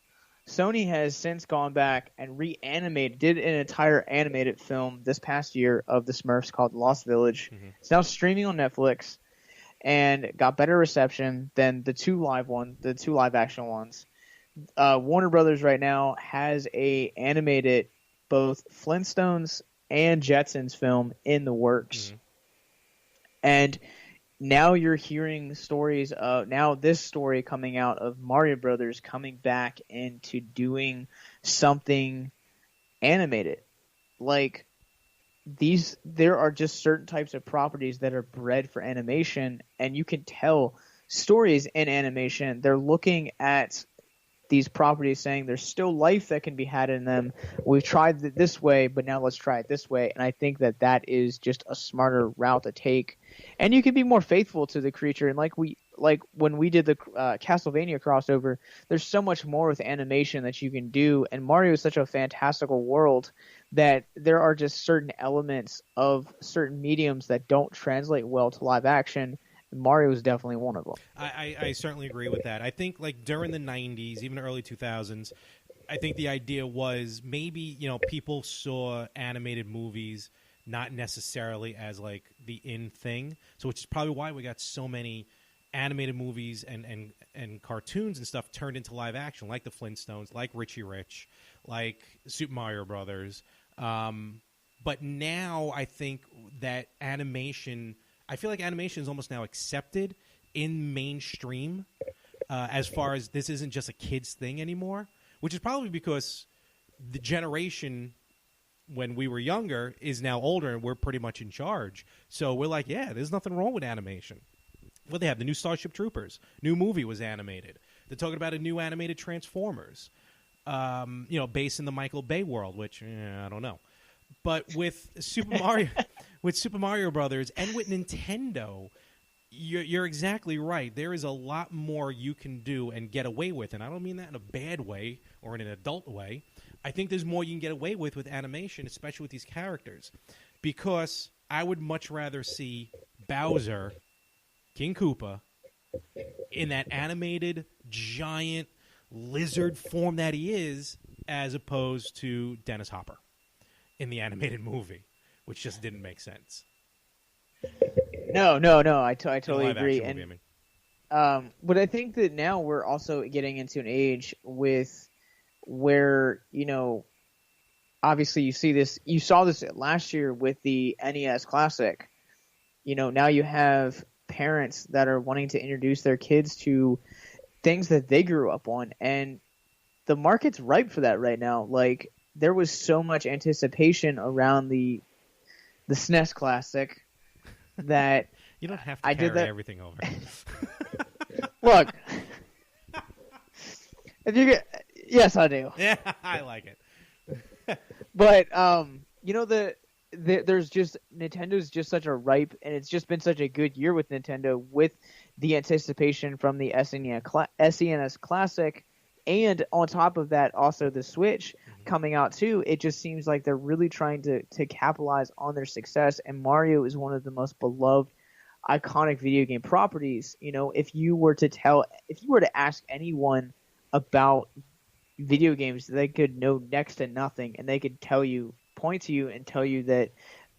Sony has since gone back and did an entire animated film this past year of the Smurfs called Lost Village. Mm-hmm. It's now streaming on Netflix and got better reception than the two live action ones. Warner Brothers right now has a animated both Flintstones and Jetsons film in the works. Mm-hmm. And now you're hearing stories of this story coming out of Mario Brothers coming back into doing something animated. Like there are just certain types of properties that are bred for animation, and you can tell stories in animation. They're looking at these properties saying there's still life that can be had in them. We've tried it this way, but now let's try it this way. And I think that is just a smarter route to take. And you can be more faithful to the creature. And like when we did the Castlevania crossover, there's so much more with animation that you can do. And Mario is such a fantastical world that there are just certain elements of certain mediums that don't translate well to live action. Mario is definitely one of them. I certainly agree with that. I think like during the 90s, even the early 2000s, I think the idea was maybe, people saw animated movies not necessarily as like the in thing. So which is probably why we got so many animated movies and cartoons and stuff turned into live action, like the Flintstones, like Richie Rich, like Super Mario Brothers. But now I think that I feel like animation is almost now accepted in mainstream as far as this isn't just a kid's thing anymore, which is probably because the generation when we were younger is now older and we're pretty much in charge. So we're like, yeah, there's nothing wrong with animation. What they have, the new Starship Troopers, new movie was animated. They're talking about a new animated Transformers, based in the Michael Bay world, which I don't know. But with Super Mario Brothers and with Nintendo, you're exactly right. There is a lot more you can do and get away with, and I don't mean that in a bad way or in an adult way. I think there's more you can get away with animation, especially with these characters, because I would much rather see Bowser, King Koopa, in that animated giant lizard form that he is, as opposed to Dennis Hopper in the animated movie, which just didn't make sense. No, I totally agree. Movie, but I think that now we're also getting into an age where obviously you saw this last year with the NES Classic. Now you have parents that are wanting to introduce their kids to things that they grew up on, and the market's ripe for that right now. Like, there was so much anticipation around the SNES Classic that you don't have to carry everything over. Look, if you get, yes, I do. Yeah, I like it. But there's just Nintendo's just such a ripe, and it's just been such a good year with Nintendo with the anticipation from the SNES Classic, and on top of that, also the Switch coming out too. It just seems like they're really trying to capitalize on their success, and Mario is one of the most beloved, iconic video game properties. If you were to ask anyone about video games, they could know next to nothing, and they could point to you and tell you that,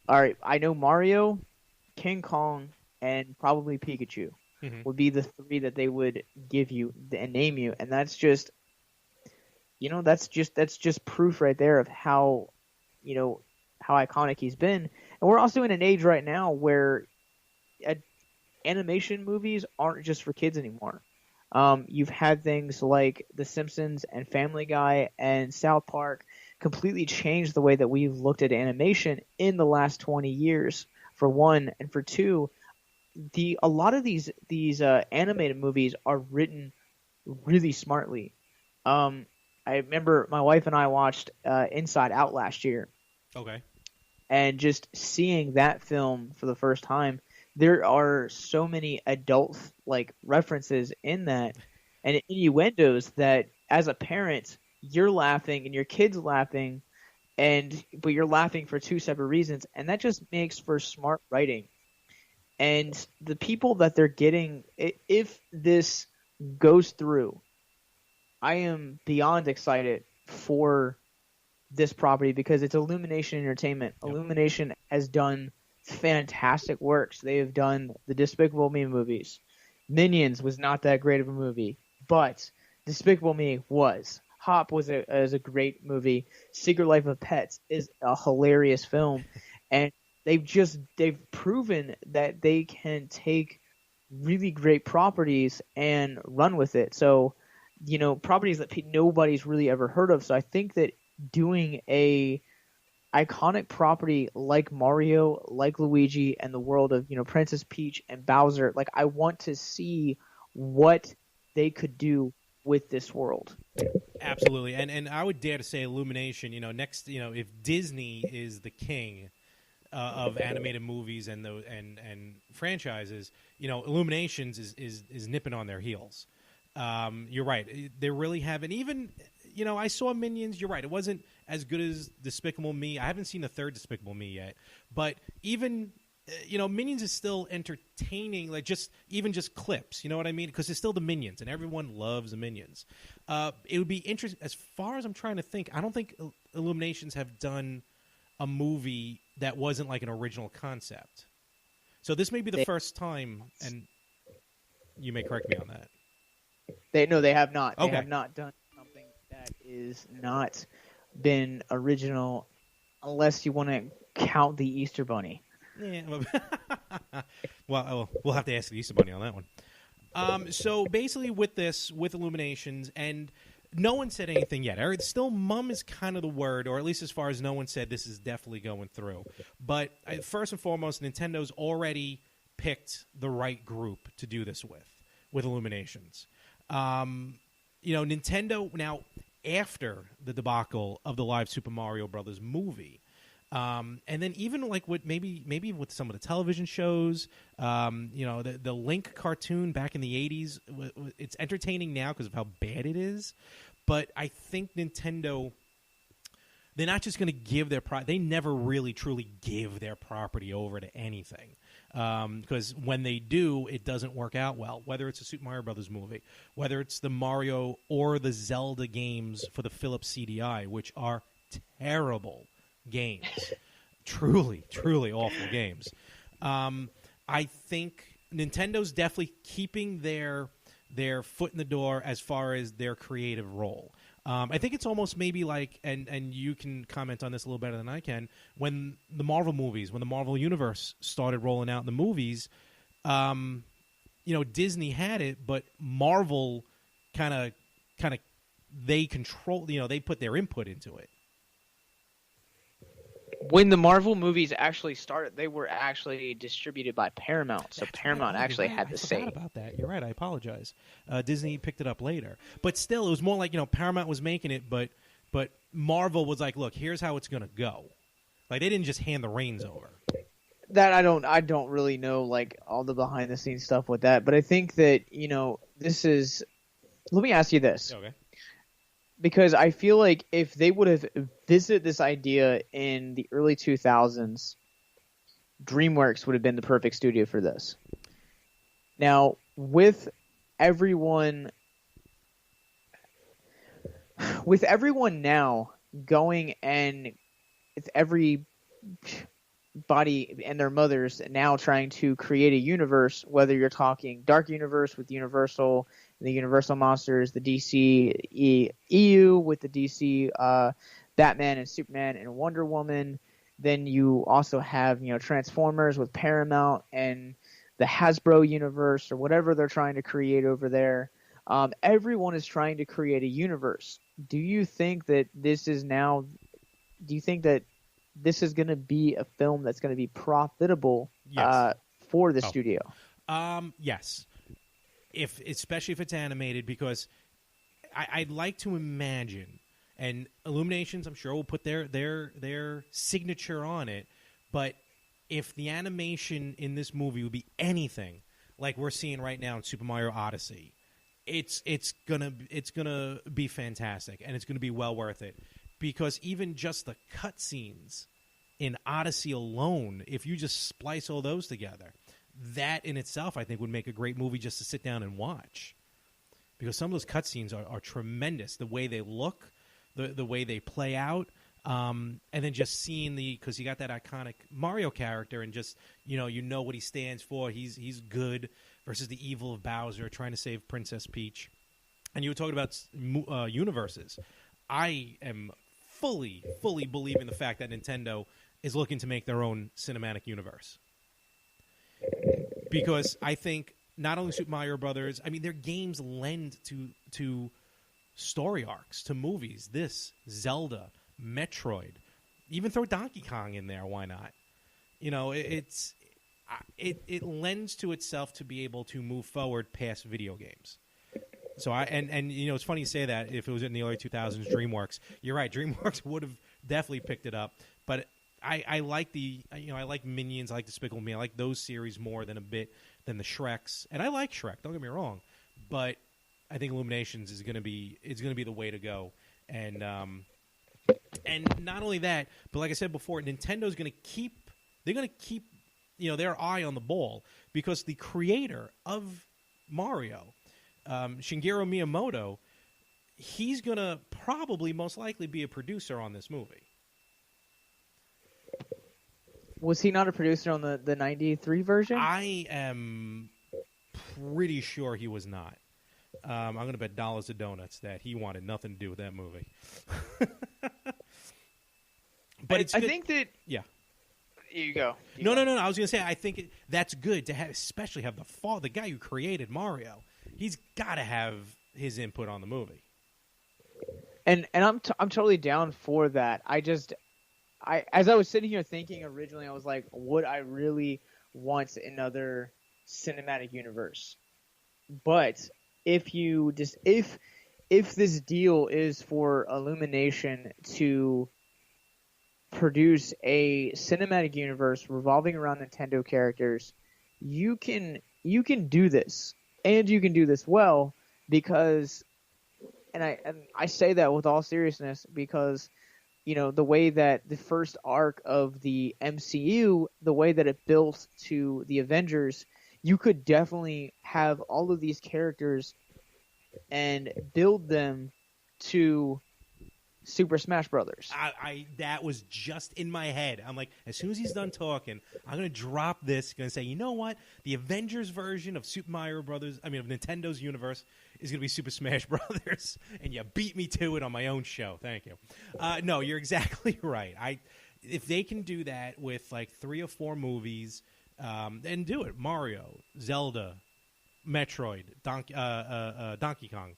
all right, I know Mario, King Kong, and probably Pikachu would be the three that they would give you and name you, and that's just that's just proof right there of how iconic he's been. And we're also in an age right now where animation movies aren't just for kids anymore. You've had things like The Simpsons and Family Guy and South Park completely change the way that we've looked at animation in the last 20 years, for one, and for two, a lot of these animated movies are written really smartly. I remember my wife and I watched Inside Out last year, Okay. and just seeing that film for the first time, there are so many adult like references in that and innuendos that as a parent you're laughing and your kid's laughing, but you're laughing for two separate reasons, and that just makes for smart writing. And the people that they're getting, if this goes through, I am beyond excited for this property because it's Illumination Entertainment. Yep. Illumination has done fantastic works. They have done the Despicable Me movies. Minions was not that great of a movie, but Despicable Me was. Hop was a great movie. Secret Life of Pets is a hilarious film, and they've proven that they can take really great properties and run with it. So, properties that nobody's really ever heard of. So I think that doing a iconic property like Mario, like Luigi, and the world of Princess Peach and Bowser, like I want to see what they could do with this world. Absolutely, and I would dare to say Illumination. Next, if Disney is the king of animated movies and franchises, Illuminations is nipping on their heels. You're right. They really haven't even. I saw Minions. You're right. It wasn't as good as Despicable Me. I haven't seen the third Despicable Me yet, but even Minions is still entertaining. Like just clips. You know what I mean? Because it's still the Minions, and everyone loves the Minions. It would be interesting. As far as I'm trying to think, I don't think Illuminations have done a movie that wasn't like an original concept. So this may be the first time, and you may correct me on that. They have not. Okay. They have not done something that is not been original, unless you want to count the Easter Bunny. Yeah. Well, we'll have to ask the Easter Bunny on that one. So basically, with Illuminations, and no one said anything yet. Still, mum is kind of the word, or at least as far as no one said, this is definitely going through. But first and foremost, Nintendo's already picked the right group to do this with Illuminations. Nintendo now, after the debacle of the live Super Mario Brothers movie, and then even like maybe with some of the television shows, the Link cartoon back in the 80s, it's entertaining now because of how bad it is. But I think Nintendo, they're not just going to give they never really truly give their property over to anything. Because when they do, it doesn't work out well. Whether it's a Super Mario Brothers movie, whether it's the Mario or the Zelda games for the Philips CDI, which are terrible games, truly awful games. I think Nintendo's definitely keeping their foot in the door as far as their creative role. I think it's almost maybe like, and you can comment on this a little better than I can, when the Marvel movies, when the Marvel Universe started rolling out in the movies, Disney had it, but Marvel kind of they control, they put their input into it. When the Marvel movies actually started, they were actually distributed by Paramount, so Paramount actually had the say. I forgot about that. You're right. I apologize. Disney picked it up later, but still, it was more like Paramount was making it, but Marvel was like, "Look, here's how it's gonna go." Like they didn't just hand the reins over. That I don't really know like all the behind the scenes stuff with that, but I think that this is. Let me ask you this. Okay. Because I feel like if they would have visited this idea in the early 2000s, DreamWorks would have been the perfect studio for this. Now, with everyone now going, and it's everybody and their mothers now trying to create a universe, whether you're talking Dark Universe with Universal, the Universal Monsters, the DC EU with the DC Batman and Superman and Wonder Woman. Then you also have Transformers with Paramount and the Hasbro universe or whatever they're trying to create over there. Everyone is trying to create a universe. Do you think that this is going to be a film that's going to be profitable Yes. for the studio? Yes. especially if it's animated, because I'd like to imagine, and Illuminations, I'm sure, will put their signature on it, but if the animation in this movie would be anything like we're seeing right now in Super Mario Odyssey, it's gonna be fantastic, and it's gonna be well worth it, because even just the cutscenes in Odyssey alone, if you just splice all those together, that in itself I think would make a great movie just to sit down and watch, because some of those cutscenes are tremendous. The way they look, the way they play out. And then just seeing because you got that iconic Mario character, and just you know what he stands for. He's good versus the evil of Bowser trying to save Princess Peach. And you were talking about universes. I am fully believing the fact that Nintendo is looking to make their own cinematic universe, because I think not only Super Mario Brothers, I mean their games lend to story arcs, to movies. This Zelda, Metroid, even throw Donkey Kong in there. Why not? It lends to itself to be able to move forward past video games. So it's funny you say that. If it was in the early 2000s, DreamWorks, you're right. DreamWorks would have definitely picked it up. But I like I like Minions, I like Despicable Me, I like those series more than the Shreks, and I like Shrek. Don't get me wrong, but I think Illuminations is going to be the way to go. And not only that, but like I said before, Nintendo's going to keep their eye on the ball, because the creator of Mario, Shigeru Miyamoto, he's going to probably most likely be a producer on this movie. Was he not a producer on the 93 version? I am pretty sure he was not. I'm going to bet dollars to donuts that he wanted nothing to do with that movie. But I think that... Yeah. You go. No. I was going to say, I think that's good to have, especially have the guy who created Mario. He's got to have his input on the movie. And I'm totally down for that. As I was sitting here thinking originally, I was like, would I really want another cinematic universe? But if this deal is for Illumination to produce a cinematic universe revolving around Nintendo characters, you can do this, and you can do this well, because and I say that with all seriousness, because the way that the first arc of the MCU, the way that it built to the Avengers, you could definitely have all of these characters and build them to Super Smash Brothers. That was just in my head. I'm like, as soon as he's done talking, I'm going to drop this, going to say, you know what? The Avengers version of Super Mario Brothers, of Nintendo's universe, is going to be Super Smash Brothers, and you beat me to it on my own show. Thank you. No, you're exactly right. If they can do that with like 3 or 4 movies, and do it, Mario, Zelda, Metroid, Donkey Kong,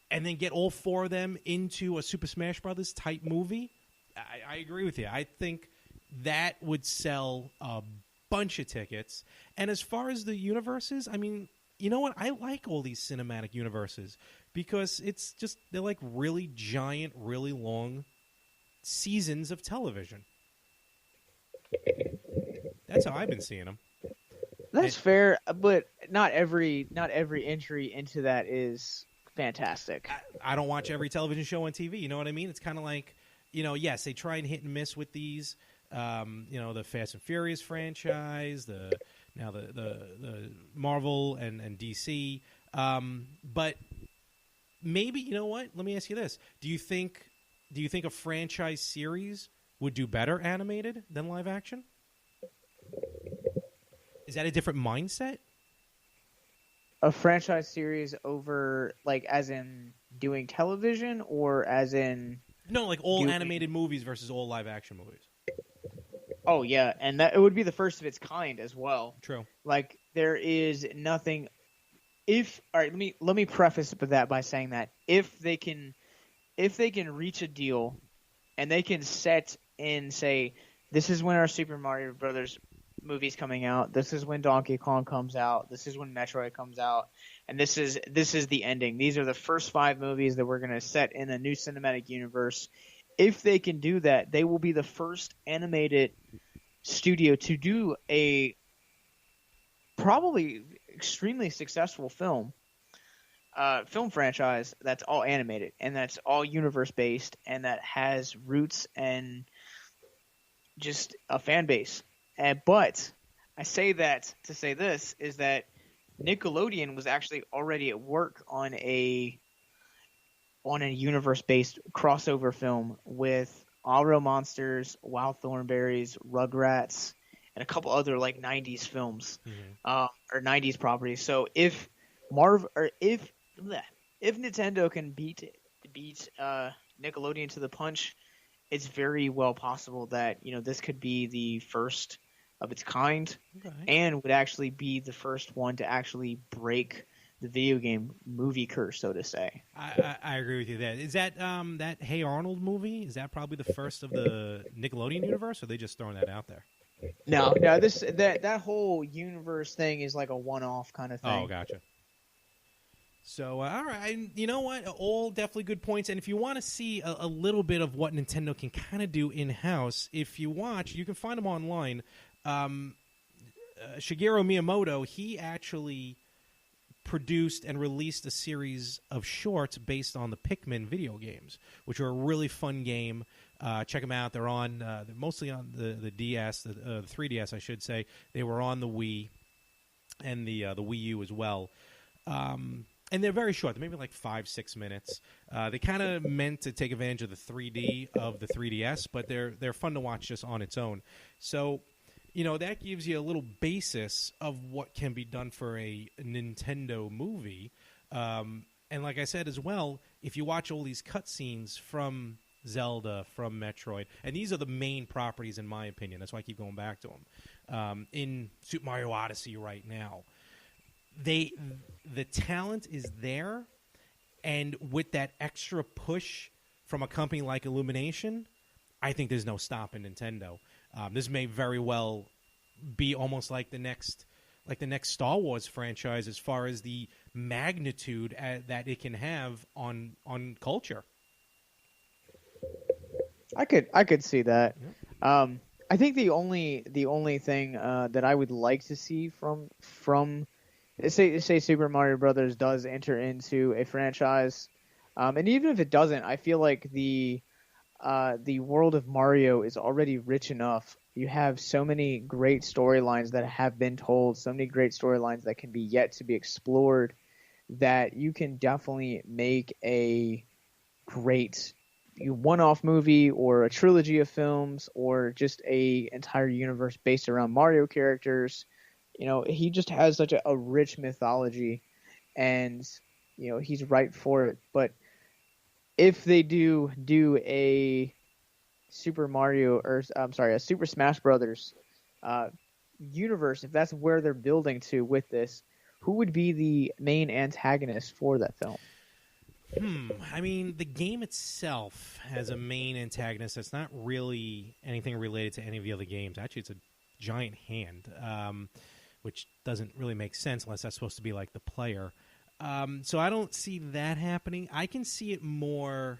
and then get all 4 of them into a Super Smash Brothers type movie, I agree with you. I think that would sell a bunch of tickets. And as far as the universes, you know what? I like all these cinematic universes, because it's just, they're like really giant, really long seasons of television. That's how I've been seeing them. That's fair, but not every entry into that is fantastic. I don't watch every television show on TV. You know what I mean? It's kind of like, yes, they try and hit and miss with these. The Fast and Furious franchise, the Marvel and DC. But maybe, you know what? Let me ask you this: Do you think a franchise series would do better animated than live action? Is that a different mindset? A franchise series over, like, as in doing television, or as in... No, like all animated movies versus all live action movies. Oh, yeah, and that it would be the first of its kind as well. True. Like, there is nothing... All right, let me preface that by saying that if they can reach a deal, and they can set and say, this is when our Super Mario Brothers movies coming out. This is when Donkey Kong comes out. This is when Metroid comes out. And this is the ending. These are the first 5 movies that we're going to set in a new cinematic universe. If they can do that, they will be the first animated studio to do a probably extremely successful film franchise that's all animated and that's all universe based and that has roots and just a fan base. But I say that to say this is that Nickelodeon was actually already at work on a universe based crossover film with Aro Monsters, Wild Thornberrys, Rugrats, and a couple other like 90s films or 90s properties. So if Nintendo can beat Nickelodeon to the punch, it's very well possible that this could be the first of its kind, and would actually be the first one to actually break the video game movie curse, so to say. I agree with you there. Is that that Hey Arnold movie? Is that probably the first of the Nickelodeon universe, or are they just throwing that out there? No, that whole universe thing is like a one-off kind of thing. Oh, gotcha. So, all right, you know what? All definitely good points. And if you want to see a little bit of what Nintendo can kind of do in-house, if you watch, you can find them online. Shigeru Miyamoto, he actually produced and released a series of shorts based on the Pikmin video games, which are a really fun game. Check them out. They're on they're mostly on the DS, the 3DS, I should say. They were on the Wii and the Wii U as well. And they're very short. They're maybe like 5-6 minutes. They kind of meant to take advantage of the 3D of the 3DS, but they're fun to watch just on its own. So, that gives you a little basis of what can be done for a Nintendo movie. And like I said as well, if you watch all these cutscenes from Zelda, from Metroid, and these are the main properties in my opinion. That's why I keep going back to them. In Super Mario Odyssey right now, the talent is there, and with that extra push from a company like Illumination, I think there's no stopping Nintendo. This may very well be almost like the next Star Wars franchise as far as the magnitude that it can have on culture. I could see that. Yep. I think the only thing that I would like to see from say Super Mario Brothers does enter into a franchise, and even if it doesn't, I feel like the world of Mario is already rich enough. You have so many great storylines that have been told, so many great storylines that can be yet to be explored, that you can definitely make a great one-off movie or a trilogy of films or just a entire universe based around Mario characters. He just has such a rich mythology, and he's right for it. But if they do a Super Mario, or I'm sorry, a Super Smash Brothers universe, if that's where they're building to with this, who would be the main antagonist for that film? I mean, the game itself has a main antagonist that's not really anything related to any of the other games. Actually, it's a giant hand, which doesn't really make sense unless that's supposed to be like the player. So I don't see that happening. I can see it more.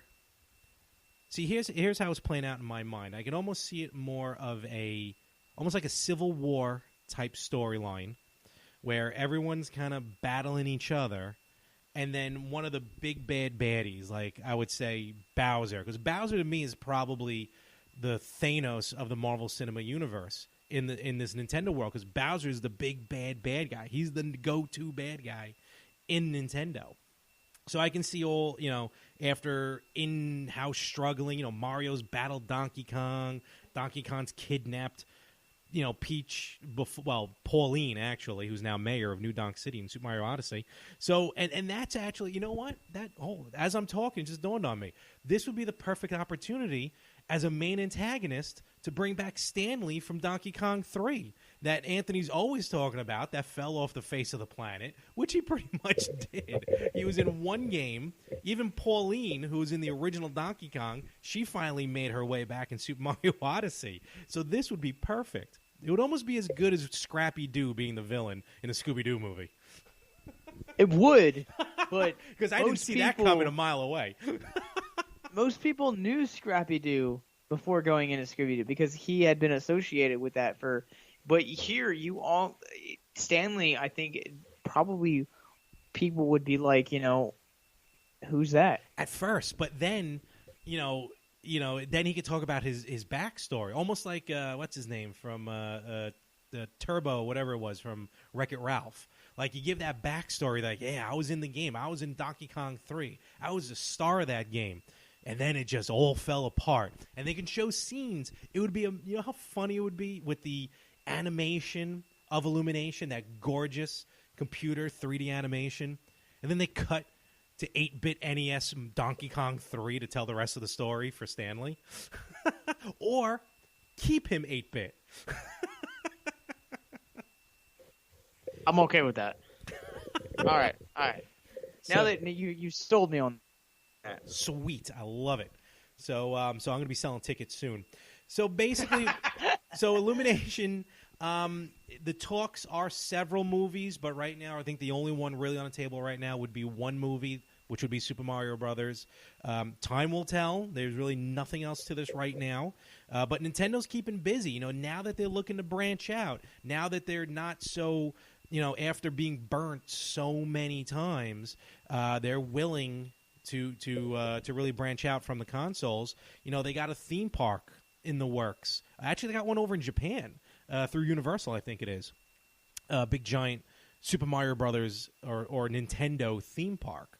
See, here's how it's playing out in my mind. I can almost see it more of almost like a Civil War type storyline, where everyone's kind of battling each other, and then one of the big bad baddies, like I would say Bowser, because Bowser to me is probably the Thanos of the Marvel Cinema Universe in this Nintendo world, because Bowser is the big bad guy. He's the go-to bad guy in Nintendo. So I can see all, after in-house struggling, Mario's battled Donkey Kong, Donkey Kong's kidnapped, Peach, Pauline, actually, who's now mayor of New Donk City in Super Mario Odyssey. So, and that's actually, as I'm talking, it just dawned on me. This would be the perfect opportunity as a main antagonist to bring back Stanley from Donkey Kong 3 that Anthony's always talking about, that fell off the face of the planet, which he pretty much did. He was in one game. Even Pauline, who was in the original Donkey Kong, she finally made her way back in Super Mario Odyssey. So this would be perfect. It would almost be as good as Scrappy Doo being the villain in the Scooby-Doo movie. It would, but because I didn't see that coming a mile away. Most people knew Scrappy Doo before going into Scooby Doo because he had been associated with that for. But here, Stanley, I think probably people would be like, who's that? At first, but then, then he could talk about his backstory, almost like what's his name from the Turbo, whatever it was from Wreck-It Ralph. Like you give that backstory, like, yeah, I was in the game, I was in Donkey Kong 3, I was the star of that game, and then it just all fell apart. And they can show scenes. It would be, you know how funny it would be with the animation of Illumination, that gorgeous computer 3D animation, and then they cut to 8-bit NES Donkey Kong 3 to tell the rest of the story for Stanley. Or keep him 8-bit. I'm okay with that. All right. Now that you sold me on that. Sweet. I love it. So I'm going to be selling tickets soon. So basically, Illumination, the talks are several movies, but right now I think the only one really on the table right now would be one movie, which would be Super Mario Brothers. Time will tell. There's really nothing else to this right now. But Nintendo's keeping busy. Now that they're looking to branch out, now that they're not so, after being burnt so many times, they're willing to really branch out from the consoles. They got a theme park in the works. Actually, they got one over in Japan through Universal, I think it is. A big giant Super Mario Brothers or Nintendo theme park.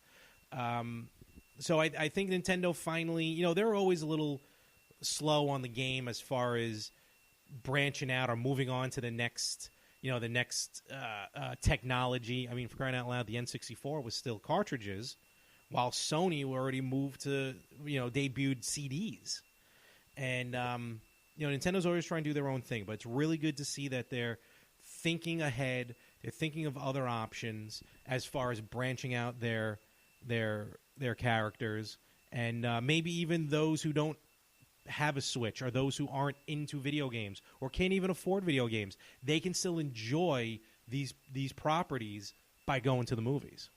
So I think Nintendo finally, they're always a little slow on the game as far as branching out or moving on to the next technology. I mean, for crying out loud, the N64 was still cartridges, while Sony already moved to, debuted CDs. And, Nintendo's always trying to do their own thing, but it's really good to see that they're thinking ahead. They're thinking of other options as far as branching out their characters, and maybe even those who don't have a Switch or those who aren't into video games or can't even afford video games, they can still enjoy these properties by going to the movies.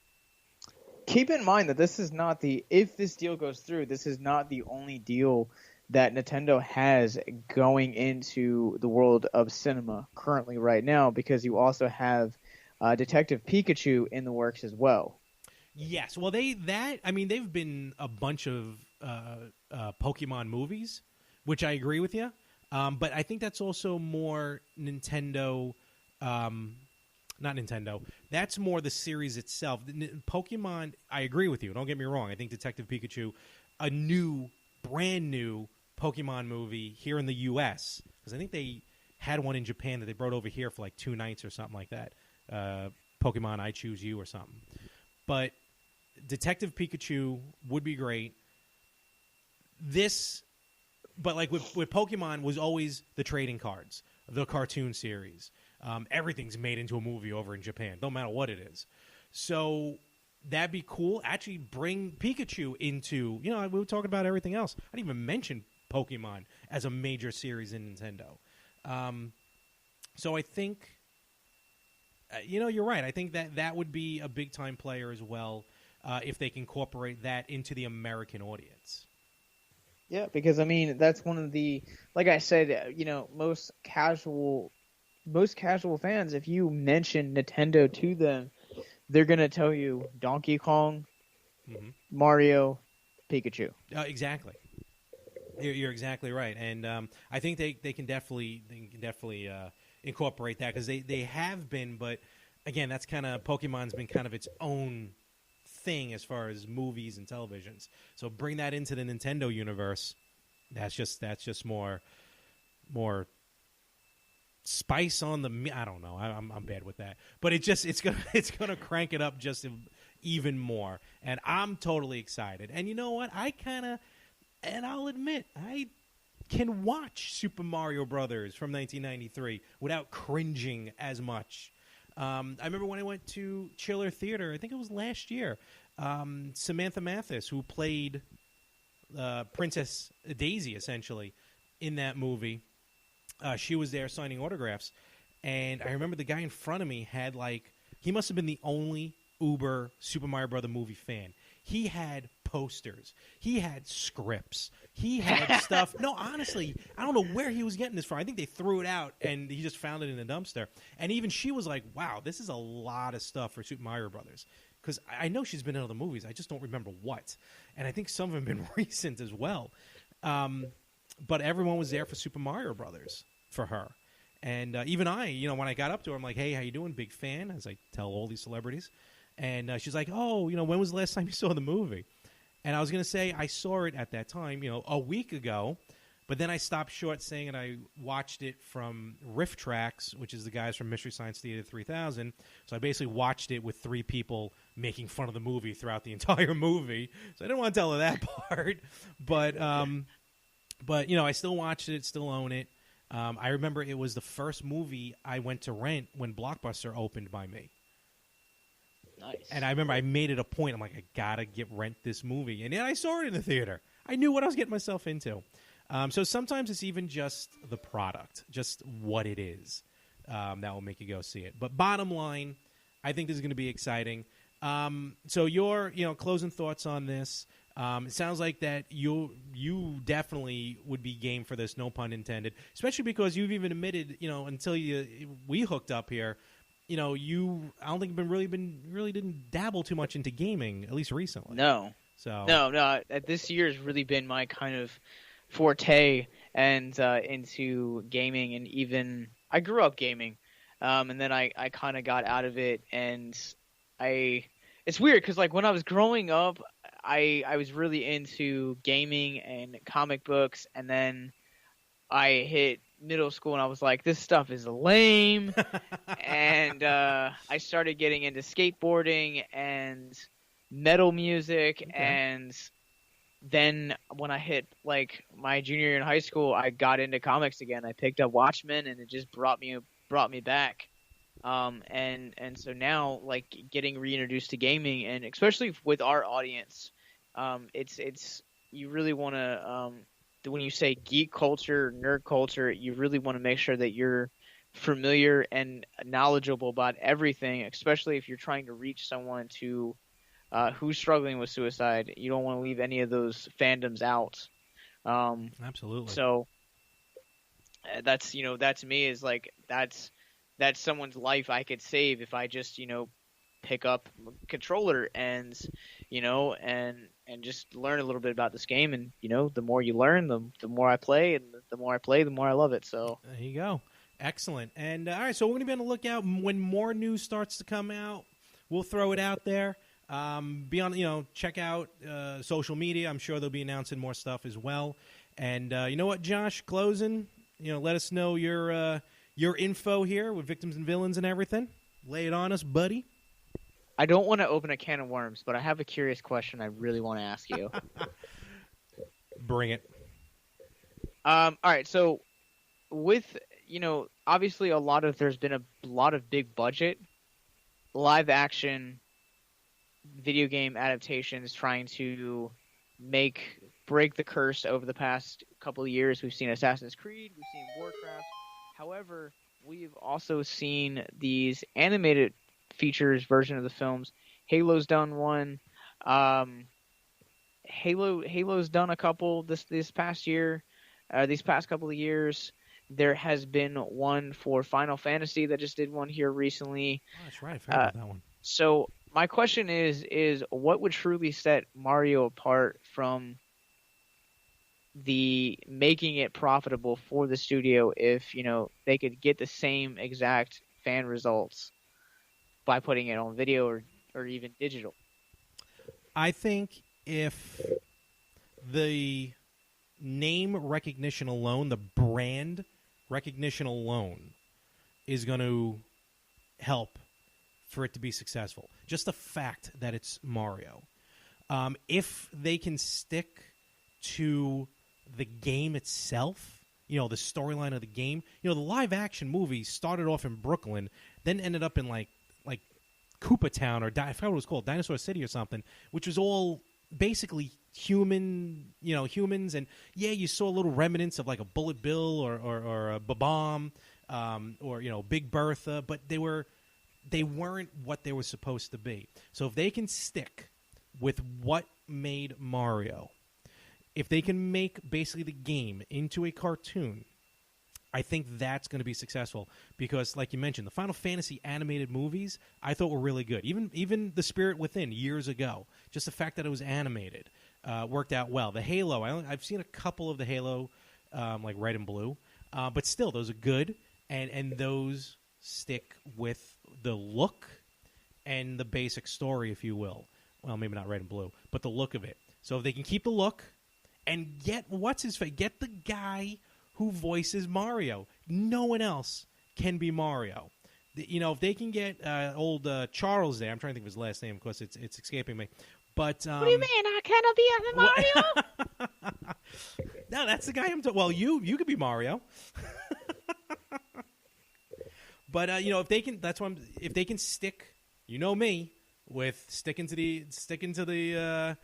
Keep in mind that this is not if this deal goes through, this is not the only deal that Nintendo has going into the world of cinema currently right now, because you also have Detective Pikachu in the works as well. Yes, well, they've been a bunch of Pokemon movies, which I agree with you. But I think that's also more Nintendo, not Nintendo. That's more the series itself. Pokemon, I agree with you. Don't get me wrong. I think Detective Pikachu, a brand new Pokemon movie here in the U.S., because I think they had one in Japan that they brought over here for like 2 nights or something like that. Pokemon I Choose You or something. But Detective Pikachu would be great. But like with Pokemon was always the trading cards, the cartoon series. Everything's made into a movie over in Japan, no matter what it is. So that'd be cool. Actually bring Pikachu into, we were talking about everything else. I didn't even mention Pokemon as a major series in Nintendo. So I think, you're right. I think that would be a big-time player as well, if they can incorporate that into the American audience. Yeah, because that's one of the, like I said, most casual fans, if you mention Nintendo to them, they're gonna tell you Donkey Kong, Mario, Pikachu. Exactly. You're exactly right, and I think they can definitely incorporate that, because they have been, but again, that's kind of Pokemon's been kind of its own thing as far as movies and televisions. So bring that into the Nintendo universe. That's just more spice on the. I don't know. I'm bad with that, but it's gonna crank it up just even more, and I'm totally excited. And you know what? And I'll admit, I can watch Super Mario Brothers from 1993 without cringing as much. I remember when I went to Chiller Theater, I think it was last year, Samantha Mathis, who played Princess Daisy, essentially, in that movie, she was there signing autographs, and I remember the guy in front of me had he must have been the only uber Super Mario Brother movie fan. He had posters. He had scripts. He had stuff. No, honestly, I don't know where he was getting this from. I think they threw it out, and he just found it in a dumpster. And even she was like, wow, this is a lot of stuff for Super Mario Brothers. Because I know she's been in other movies. I just don't remember what. And I think some of them have been recent as well. But everyone was there for Super Mario Brothers for her. And even I, when I got up to her, I'm like, hey, how you doing? Big fan, as I tell all these celebrities. And she's like, oh, when was the last time you saw the movie? And I was going to say I saw it at that time, a week ago. But then I stopped short saying it. I watched it from Riff Tracks, which is the guys from Mystery Science Theater 3000. So I basically watched it with 3 people making fun of the movie throughout the entire movie. So I didn't want to tell her that part. But I still watched it, still own it. I remember it was the first movie I went to rent when Blockbuster opened by me. Nice. And I remember I made it a point. I'm like, I got to rent this movie. And then I saw it in the theater. I knew what I was getting myself into. So sometimes it's even just the product, just what it is, that will make you go see it. But bottom line, I think this is going to be exciting. So your closing thoughts on this. It sounds like that you definitely would be game for this, no pun intended. Especially because you've even admitted, until we hooked up here, I don't think really didn't dabble too much into gaming, at least recently. No. So no. This year has really been my kind of forte and into gaming, and even I grew up gaming, and then I kind of got out of it, and it's weird because when I was growing up, I was really into gaming and comic books, and then I hit middle school and I was like, this stuff is lame. And I started getting into skateboarding and metal music. Okay. And then when I hit my junior year in high school, I got into comics again. I picked up Watchmen, and it just brought me back. And so now getting reintroduced to gaming, and especially with our audience, it's you really want to when you say geek culture, nerd culture, you really want to make sure that you're familiar and knowledgeable about everything, especially if you're trying to reach someone who's struggling with suicide. You don't want to leave any of those fandoms out. Absolutely. So that's that to me is that's someone's life I could save if I just pick up a controller and and just learn a little bit about this game. And the more you learn, the more I play, and the more I play, the more I love it. So there you go. Excellent. And all right, so we're going to be on the lookout when more news starts to come out. We'll throw it out there. Be on, check out social media. I'm sure they'll be announcing more stuff as well. And you know what, Josh, closing, let us know your info here with Victims and Villains and everything. Lay it on us, buddy. I don't want to open a can of worms, but I have a curious question I really want to ask you. Bring it. All right, so with obviously there's been a lot of big budget live action video game adaptations trying to break the curse over the past couple of years. We've seen Assassin's Creed, we've seen Warcraft. However, we've also seen these animated features version of the films. Halo's done one. Halo's done a couple this past year. These past couple of years, there has been one for Final Fantasy that just did one here recently. Oh, that's right. I forgot about that one. So my question is what would truly set Mario apart from the making it profitable for the studio if they could get the same exact fan results by putting it on video or even digital? I think if the name recognition alone, the brand recognition alone, is going to help for it to be successful. Just the fact that it's Mario. If they can stick to the game itself, the storyline of the game, the live action movie started off in Brooklyn, then ended up in like Koopa Town, or I forgot what it was called, Dinosaur City or something, which was all basically humans, and you saw little remnants of like a Bullet Bill or a Bomb, or Big Bertha, but they weren't what they were supposed to be. So if they can stick with what made Mario, if they can make basically the game into a cartoon, I think that's going to be successful because, like you mentioned, the Final Fantasy animated movies I thought were really good. Even The Spirit Within years ago, just the fact that it was animated worked out well. The Halo, I've seen a couple of the Halo, like Red and Blue, but still, those are good, and those stick with the look and the basic story, if you will. Well, maybe not Red and Blue, but the look of it. So if they can keep the look and get get the guy who voices Mario. No one else can be Mario. If they can get old Charles there, I'm trying to think of his last name because it's escaping me. But what do you mean? I cannot be the Mario? No, that's the guy I'm talking. Well, you could be Mario. But if they can, if they can stick, me, with sticking to the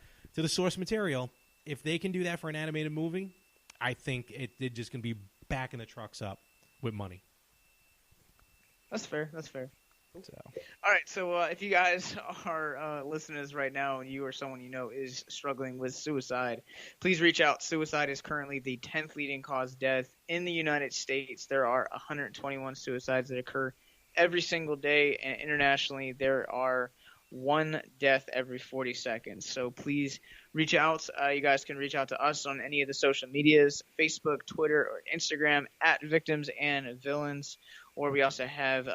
source material. If they can do that for an animated movie, I think they're just going to be backing the trucks up with money. That's fair. So. All right, so if you guys are listeners right now and you or someone is struggling with suicide, please reach out. Suicide is currently the 10th leading cause of death in the United States. There are 121 suicides that occur every single day, and internationally there are one death every 40 seconds. So please reach out. You guys can reach out to us on any of the social medias, Facebook, Twitter, or Instagram at Victims and Villains. Or we also have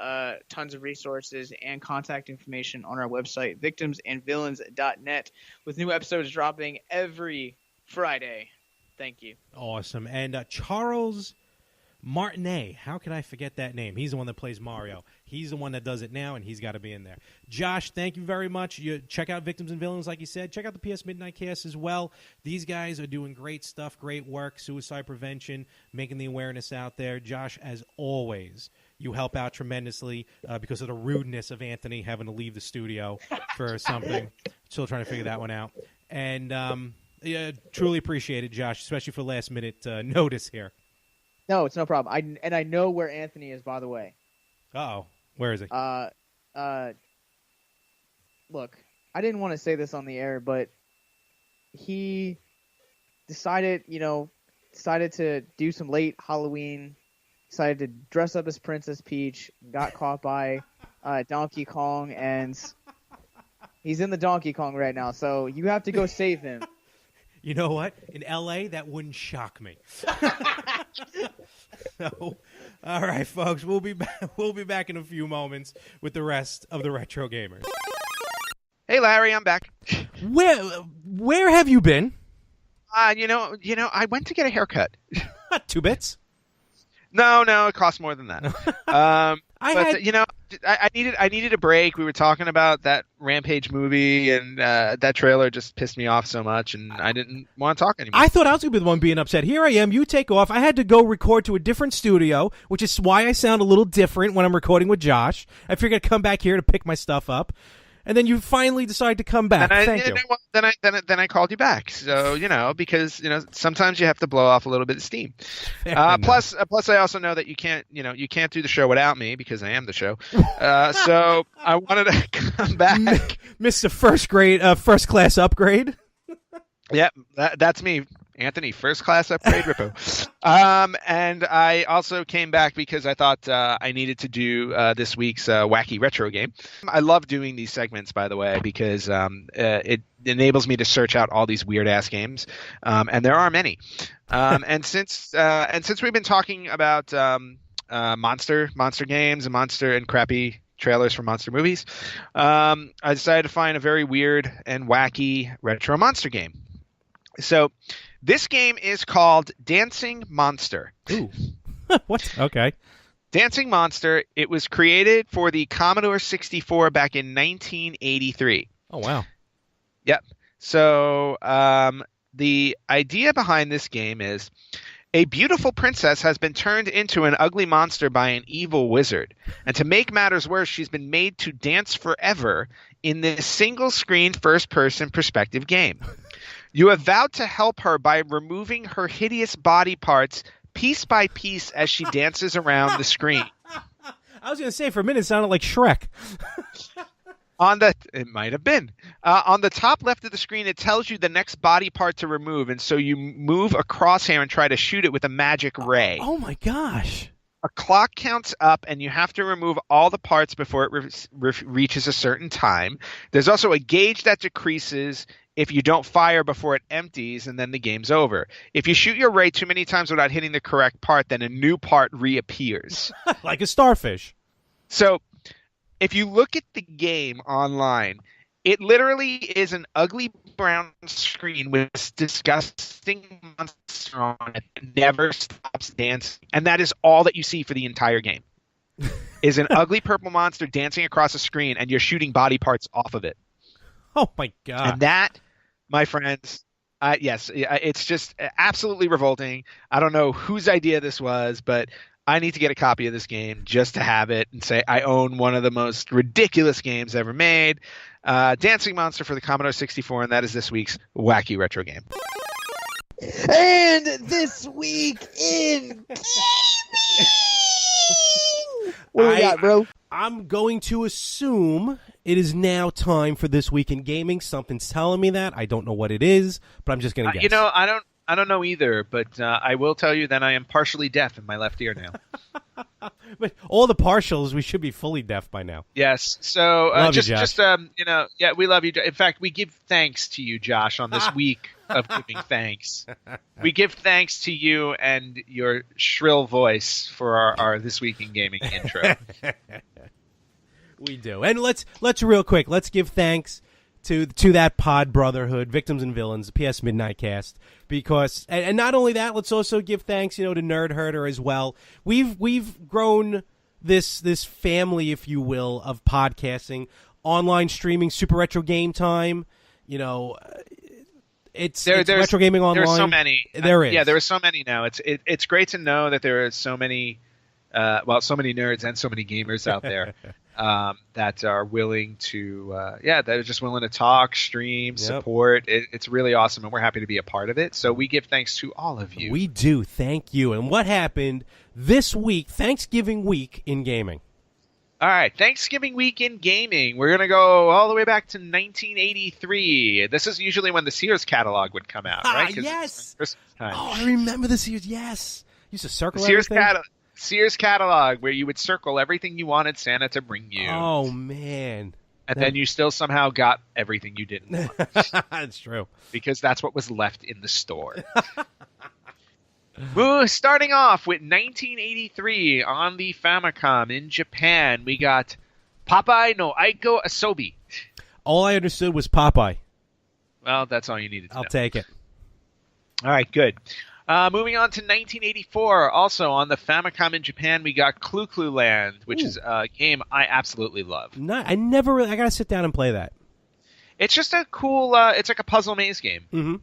tons of resources and contact information on our website, victimsandvillains.net, with new episodes dropping every Friday. Thank you. Awesome. And Charles Martinet, how can I forget that name? He's the one that plays Mario. He's the one that does it now, and he's got to be in there. Josh, thank you very much. You check out Victims and Villains, like you said. Check out the PS Midnight Cast as well. These guys are doing great stuff, great work, suicide prevention, making the awareness out there. Josh, as always, you help out tremendously because of the rudeness of Anthony having to leave the studio for something. Still trying to figure that one out. And truly appreciate it, Josh, especially for last-minute notice here. No, it's no problem. I know where Anthony is, by the way. Uh-oh. Where is he? Look, I didn't want to say this on the air, but he decided to do some late Halloween, decided to dress up as Princess Peach, got caught by Donkey Kong, and he's in the Donkey Kong right now, so you have to go save him. You know what? In L.A., that wouldn't shock me. So, all right, folks, we'll be back in a few moments with the rest of the Retro Gamers. Hey, Larry, I'm back. Where have you been? I went to get a haircut. 2 bits? No, it costs more than that. I needed a break. We were talking about that Rampage movie, and that trailer just pissed me off so much, and I didn't want to talk anymore. I thought I was going to be the one being upset. Here I am. You take off. I had to go record to a different studio, which is why I sound a little different when I'm recording with Josh. I figured I'd come back here to pick my stuff up. And then you finally decide to come back. Thank you. Then I called you back. So, because, sometimes you have to blow off a little bit of steam. Plus I also know that you can't do the show without me because I am the show. So I wanted to come back. Mr. First class upgrade. Yep, that's me. Anthony, first class upgrade, Rippo. And I also came back because I thought I needed to do this week's wacky retro game. I love doing these segments, by the way, because it enables me to search out all these weird ass games, and there are many. And since we've been talking about monster games and crappy trailers for monster movies, I decided to find a very weird and wacky retro monster game. So this game is called Dancing Monster. Ooh. What? Okay. Dancing Monster. It was created for the Commodore 64 back in 1983. Oh, wow. Yep. So the idea behind this game is A beautiful princess has been turned into an ugly monster by an evil wizard. And to make matters worse, she's been made to dance forever in this single-screen first-person perspective game. You have vowed to help her by removing her hideous body parts piece by piece as she dances around the screen. I was going to say, for a minute, it sounded like Shrek. It might have been. On the top left of the screen, it tells you the next body part to remove, and so you move a crosshair and try to shoot it with a magic ray. Oh my gosh. A clock counts up, and you have to remove all the parts before it reaches a certain time. There's also a gauge that decreases if you don't fire before it empties, and then the game's over. If you shoot your ray too many times without hitting the correct part, then a new part reappears. Like a starfish. So if you look at the game online, it literally is an ugly brown screen with this disgusting monster on it that never stops dancing. And that is all that you see for the entire game. Is an ugly purple monster dancing across a screen, and you're shooting body parts off of it. Oh my god. And that, my friends, yes, it's just absolutely revolting. I don't know whose idea this was, but I need to get a copy of this game just to have it and say I own one of the most ridiculous games ever made. Dancing Monster for the Commodore 64, and that is this week's Wacky Retro Game. And this week in gaming, what do we got, bro? I'm going to assume it is now time for This Week in Gaming. Something's telling me that. I don't know what it is, but I'm just going to guess. I don't know either, but I will tell you that I am partially deaf in my left ear now. But all the partials, we should be fully deaf by now. Yes. So Love you, Josh. yeah, we love you. In fact, we give thanks to you, Josh, on this week of giving thanks. We give thanks to you and your shrill voice for our This Week in Gaming intro. We do. And let's real quick, let's give thanks to that pod brotherhood, Victims and Villains, the PS Midnight Cast, because and not only that, let's also give thanks, to Nerd Herder as well. We've grown this family, if you will, of podcasting, online streaming, Super Retro Game Time. It's retro gaming online. There's so many. There is. Yeah, there are so many now. It's great to know that there are so many, so many nerds and so many gamers out there. That are willing to, that are just willing to talk, stream, support. It's really awesome, and we're happy to be a part of it. So we give thanks to all of you. We do. Thank you. And what happened this week, Thanksgiving week in gaming? All right, Thanksgiving week in gaming. We're going to go all the way back to 1983. This is usually when the Sears catalog would come out, right? Yes. Time. Oh, I remember the Sears. Yes. Used to circle Sears catalog, where you would circle everything you wanted Santa to bring you. Oh, man. And then you still somehow got everything you didn't want. That's true. Because that's what was left in the store. Starting off with 1983 on the Famicom in Japan, we got Popeye no Aiko Asobi. All I understood was Popeye. Well, that's all you needed to know. I'll take it. All right, good. Moving on to 1984, also on the Famicom in Japan, we got Clu Clu Land, which is a game I absolutely love. I gotta sit down and play that. It's just a cool, it's like a puzzle maze game. Mm-hmm.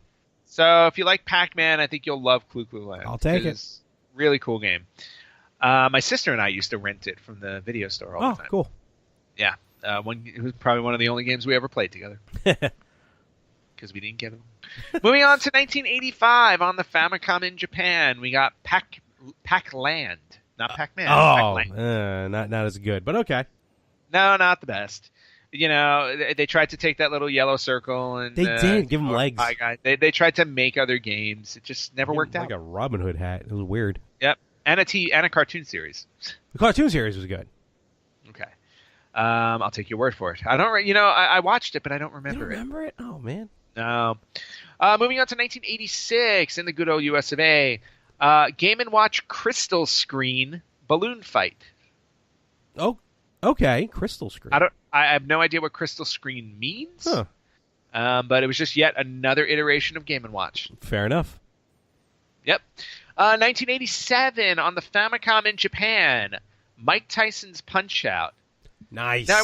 So if you like Pac-Man, I think you'll love Clu Clu Land. I'll take it. It's a really cool game. My sister and I used to rent it from the video store all the time. Oh, cool. Yeah. It was probably one of the only games we ever played together. Because we didn't get them. Moving on to 1985 on the Famicom in Japan, we got Pac-Land. Not Pac-Man. Oh, Pac-Land. not as good, but okay. No, not the best. They tried to take that little yellow circle and they did give them legs. They tried to make other games. It just never worked out. Like a Robin Hood hat. It was weird. Yep, and a cartoon series. The cartoon series was good. Okay, I'll take your word for it. I don't. I watched it, but I don't remember it. Remember it? Oh man. No. Moving on to 1986 in the good old US of A. Game & Watch Crystal Screen Balloon Fight. Oh, okay. Crystal Screen. I have no idea what Crystal Screen means. Huh. But it was just yet another iteration of Game & Watch. Fair enough. Yep. 1987 on the Famicom in Japan. Mike Tyson's Punch-Out. Nice. Now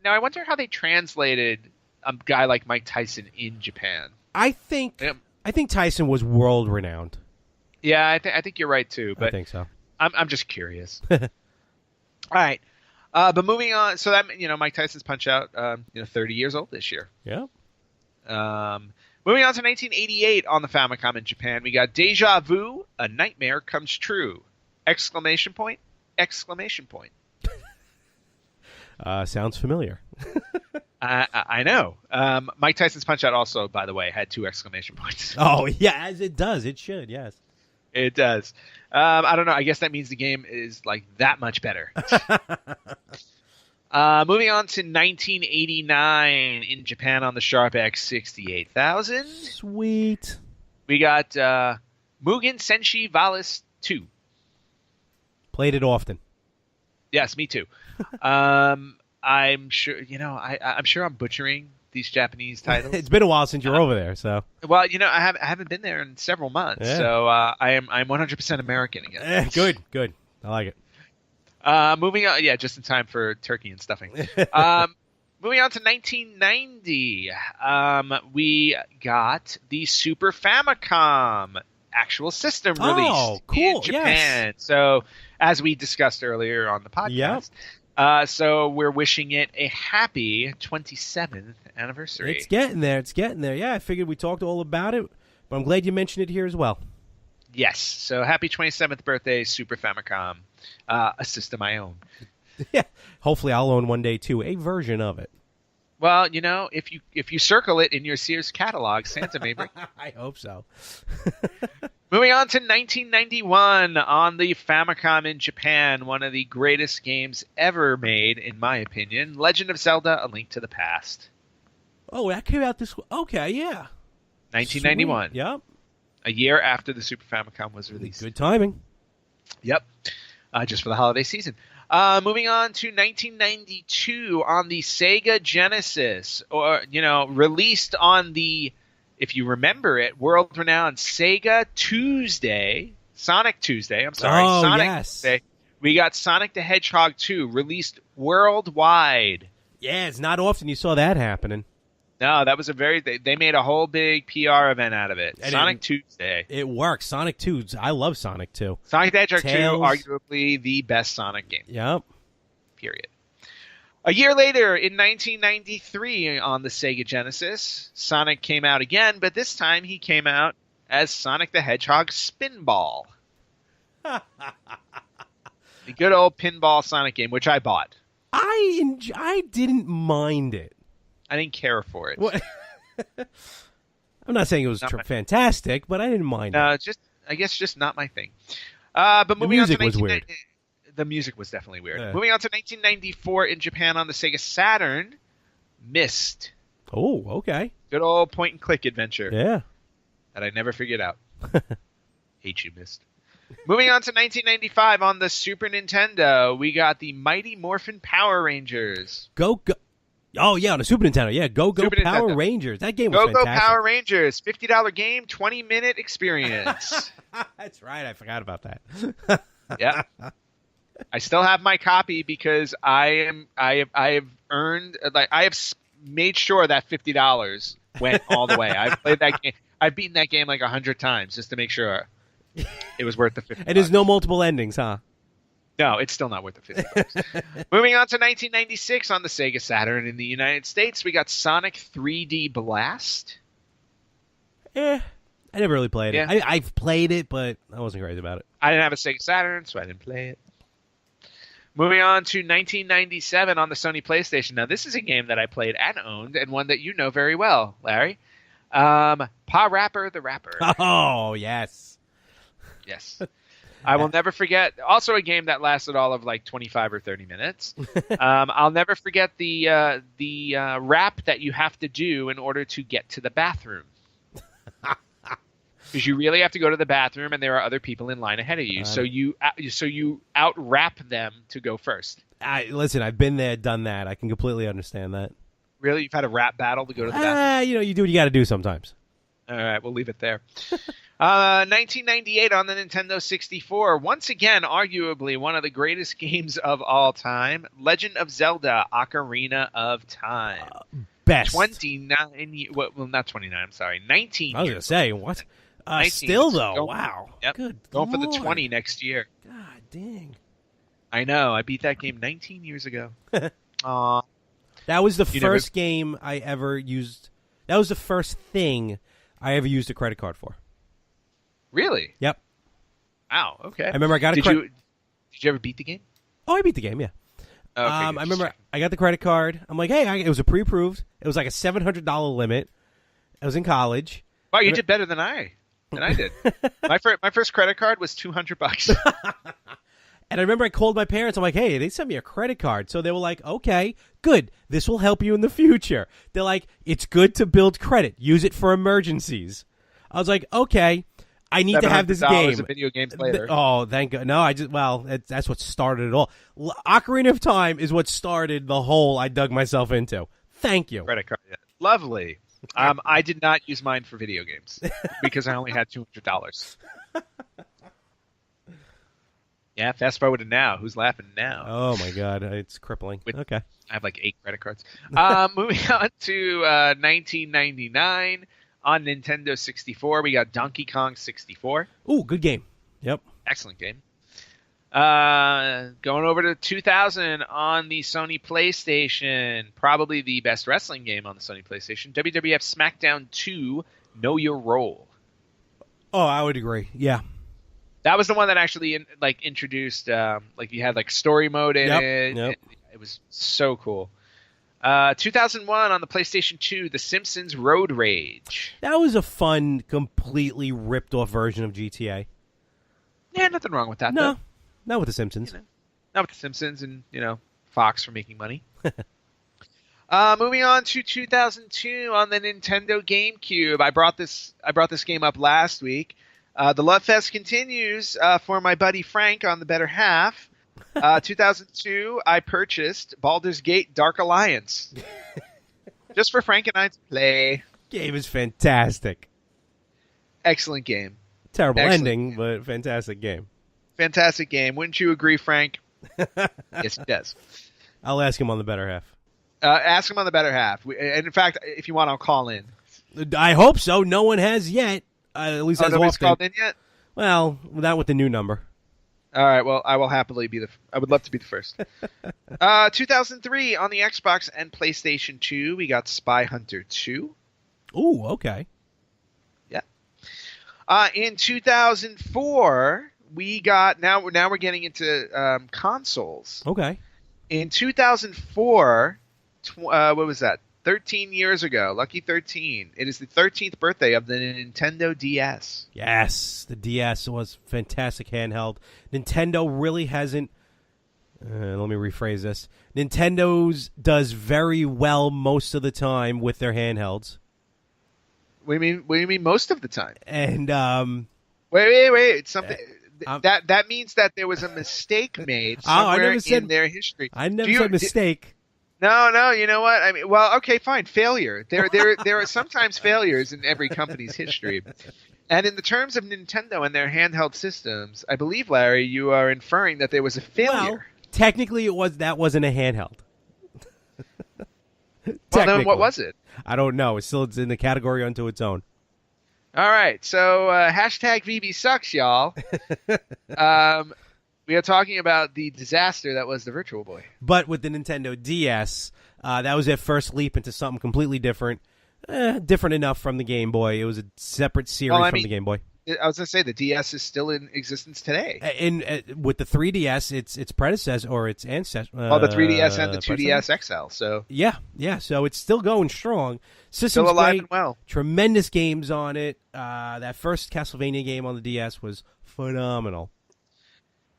I wonder how they translated a guy like Mike Tyson in Japan. I think Tyson was world renowned. Yeah, I think you're right too. But I think so. I'm just curious. All right. But moving on, so that Mike Tyson's Punch Out, 30 years old this year. Yeah. Moving on to 1988 on the Famicom in Japan, we got Deja Vu: A Nightmare Comes True! Exclamation point! Exclamation point! Sounds familiar. I know. Mike Tyson's Punch Out also, by the way, had 2 exclamation points. Oh yeah, as it does. It should. Yes. It does. I don't know. I guess that means the game is like that much better. Moving on to 1989 in Japan on the Sharp X68000. Sweet. We got Mugen Senshi Valis 2. Played it often. Yes, me too. I'm sure, I'm sure I'm butchering these Japanese titles. It's been a while since you're over there, so. Well, I haven't been there in several months, so I'm 100% American again. Good. I like it. Moving on, just in time for turkey and stuffing. Moving on to 1990, we got the Super Famicom actual system released in Japan. Yes. So, as we discussed earlier on the podcast, so we're wishing it a happy 27th anniversary. It's getting there. Yeah, I figured we talked all about it, but I'm glad you mentioned it here as well. Yes. So happy 27th birthday, Super Famicom, a system I own. Yeah. Hopefully I'll own one day, too, a version of it. Well, if you circle it in your Sears catalog, Santa may bring it. I hope so. Moving on to 1991 on the Famicom in Japan, one of the greatest games ever made, in my opinion, Legend of Zelda: A Link to the Past. Oh, that came out this... Okay, yeah. 1991. Sweet. Yep. A year after the Super Famicom was released. Good timing. Yep. Just for the holiday season. Moving on to 1992 on the Sega Genesis, released on the, if you remember it, world-renowned Sega Tuesday, Sonic Tuesday. Tuesday. We got Sonic the Hedgehog 2 released worldwide. Yeah, it's not often you saw that happening. No, that was they made a whole big PR event out of it. And Sonic Tuesday. It works. Sonic 2, I love Sonic 2. Sonic the Hedgehog 2, arguably the best Sonic game. Yep. Period. A year later, in 1993, on the Sega Genesis, Sonic came out again, but this time he came out as Sonic the Hedgehog Spinball. The good old pinball Sonic game, which I bought. I didn't mind it. I didn't care for it. What? I'm not saying it was fantastic, but I didn't mind it. I guess just not my thing. But moving on to was weird. The music was definitely weird. Yeah. Moving on to 1994 in Japan on the Sega Saturn, Myst. Oh, okay. Good old point-and-click adventure. Yeah. That I never figured out. Hate you, Myst. Moving on to 1995 on the Super Nintendo, we got the Mighty Morphin Power Rangers. Go. Oh, yeah, on the Super Nintendo. Yeah, Go Power Nintendo. Rangers. That game was fantastic. Go Power Rangers. $50 game, 20-minute experience. That's right. I forgot about that. Yeah. I still have my copy because I have made sure that $50 went all the way. I've played that game. I've beaten that game like 100 times just to make sure it was worth the $50. And there's no multiple endings, huh? No, it's still not worth the $50. Moving on to 1996 on the Sega Saturn in the United States, we got Sonic 3D Blast. I never really played it. Yeah. I've played it, but I wasn't crazy about it. I didn't have a Sega Saturn, so I didn't play it. Moving on to 1997 on the Sony PlayStation. Now, this is a game that I played and owned, and one that you know very well, Larry. Pa Rapper the Rapper. Oh, yes. Yes. I will never forget. Also a game that lasted all of like 25 or 30 minutes. I'll never forget the rap that you have to do in order to get to the bathroom. Because you really have to go to the bathroom, and there are other people in line ahead of you. So you out-rap them to go first. Listen, I've been there, done that. I can completely understand that. Really? You've had a rap battle to go to the bathroom? You do what you got to do sometimes. All right, we'll leave it there. 1998 on the Nintendo 64. Once again, arguably one of the greatest games of all time. Legend of Zelda: Ocarina of Time. Best. 29. Well, not 29. I'm sorry. 19. I was going to say, what? 19. Still though, Going, wow. Yep. Good. Going for the Lord. 20 next year. God dang. I know. I beat that game 19 years ago. Aw. That was the first game I ever used. That was the first thing I ever used a credit card for. Really? Yep. Wow. Okay. I remember I got a credit. Did you ever beat the game? Oh, I beat the game. Yeah. Okay, I remember I got the credit card. I'm like, hey, it was a pre-approved. It was like a $700 limit. I was in college. Wow, you did better than I did. My first credit card was $200. And I remember I called my parents. I'm like, hey, they sent me a credit card. So they were like, okay, good. This will help you in the future. They're like, it's good to build credit. Use it for emergencies. I was like, okay, I need to have this game. Of video games later. Oh, thank God. No, that's what started it all. Ocarina of Time is what started the hole I dug myself into. Thank you. Credit card. Yeah. Lovely. I did not use mine for video games because I only had $200. Yeah, fast forward to now. Who's laughing now? Oh my God, it's crippling. Okay, I have like 8 credit cards. Moving on to 1999 on Nintendo 64, we got Donkey Kong 64. Ooh, good game. Yep, excellent game. Going over to 2000 on the Sony PlayStation, probably the best wrestling game on the Sony PlayStation, WWF SmackDown 2, Know Your Role. Oh, I would agree. Yeah. That was the one that actually introduced you had like story mode in it. Yep. It was so cool. 2001 on the PlayStation 2, The Simpsons Road Rage. That was a fun, completely ripped off version of GTA. Yeah, nothing wrong with that. No, though. not with The Simpsons. Not with The Simpsons and Fox for making money. Moving on to 2002 on the Nintendo GameCube. I brought this game up last week. The Love Fest continues for my buddy Frank on the Better Half. 2002, I purchased Baldur's Gate Dark Alliance. Just for Frank and I to play. Game is fantastic. Excellent game. Terrible Excellent ending, game. but fantastic game. Fantastic game. Wouldn't you agree, Frank? Yes, he does. I'll ask him on the Better Half. Ask him on the Better Half. And in fact, if you want, I'll call in. I hope so. No one has yet. At least as nobody's often. called in yet? Well, not with the new number. All right. Well, I will happily be I would love to be the first. 2003 on the Xbox and PlayStation 2, we got Spy Hunter 2. Ooh, okay. Yeah. In 2004, we got now we're getting into consoles. Okay. In 2004, what was that? 13 years ago, lucky 13. It is the 13th birthday of the Nintendo DS. Yes, the DS was fantastic handheld. Nintendo really hasn't. Let me rephrase this. Nintendo's does very well most of the time with their handhelds. What do you mean most of the time? And wait. Something that means that there was a mistake made somewhere in their history. I never said mistake. No, you know what? I mean, well, okay, fine. Failure. There are sometimes failures in every company's history. And in the terms of Nintendo and their handheld systems, I believe, Larry, you are inferring that there was a failure. Well, technically, that wasn't a handheld. Well, then what was it? I don't know. It's in the category unto its own. All right. So hashtag VB sucks, y'all. We are talking about the disaster that was the Virtual Boy. But with the Nintendo DS, that was their first leap into something completely different. Different enough from the Game Boy. It was a separate series from the Game Boy. I was going to say the DS is still in existence today. With the 3DS, its predecessor or its ancestor. The 3DS and the 2DS XL. So yeah. So it's still going strong. System's still alive great, and well. Tremendous games on it. That first Castlevania game on the DS was phenomenal.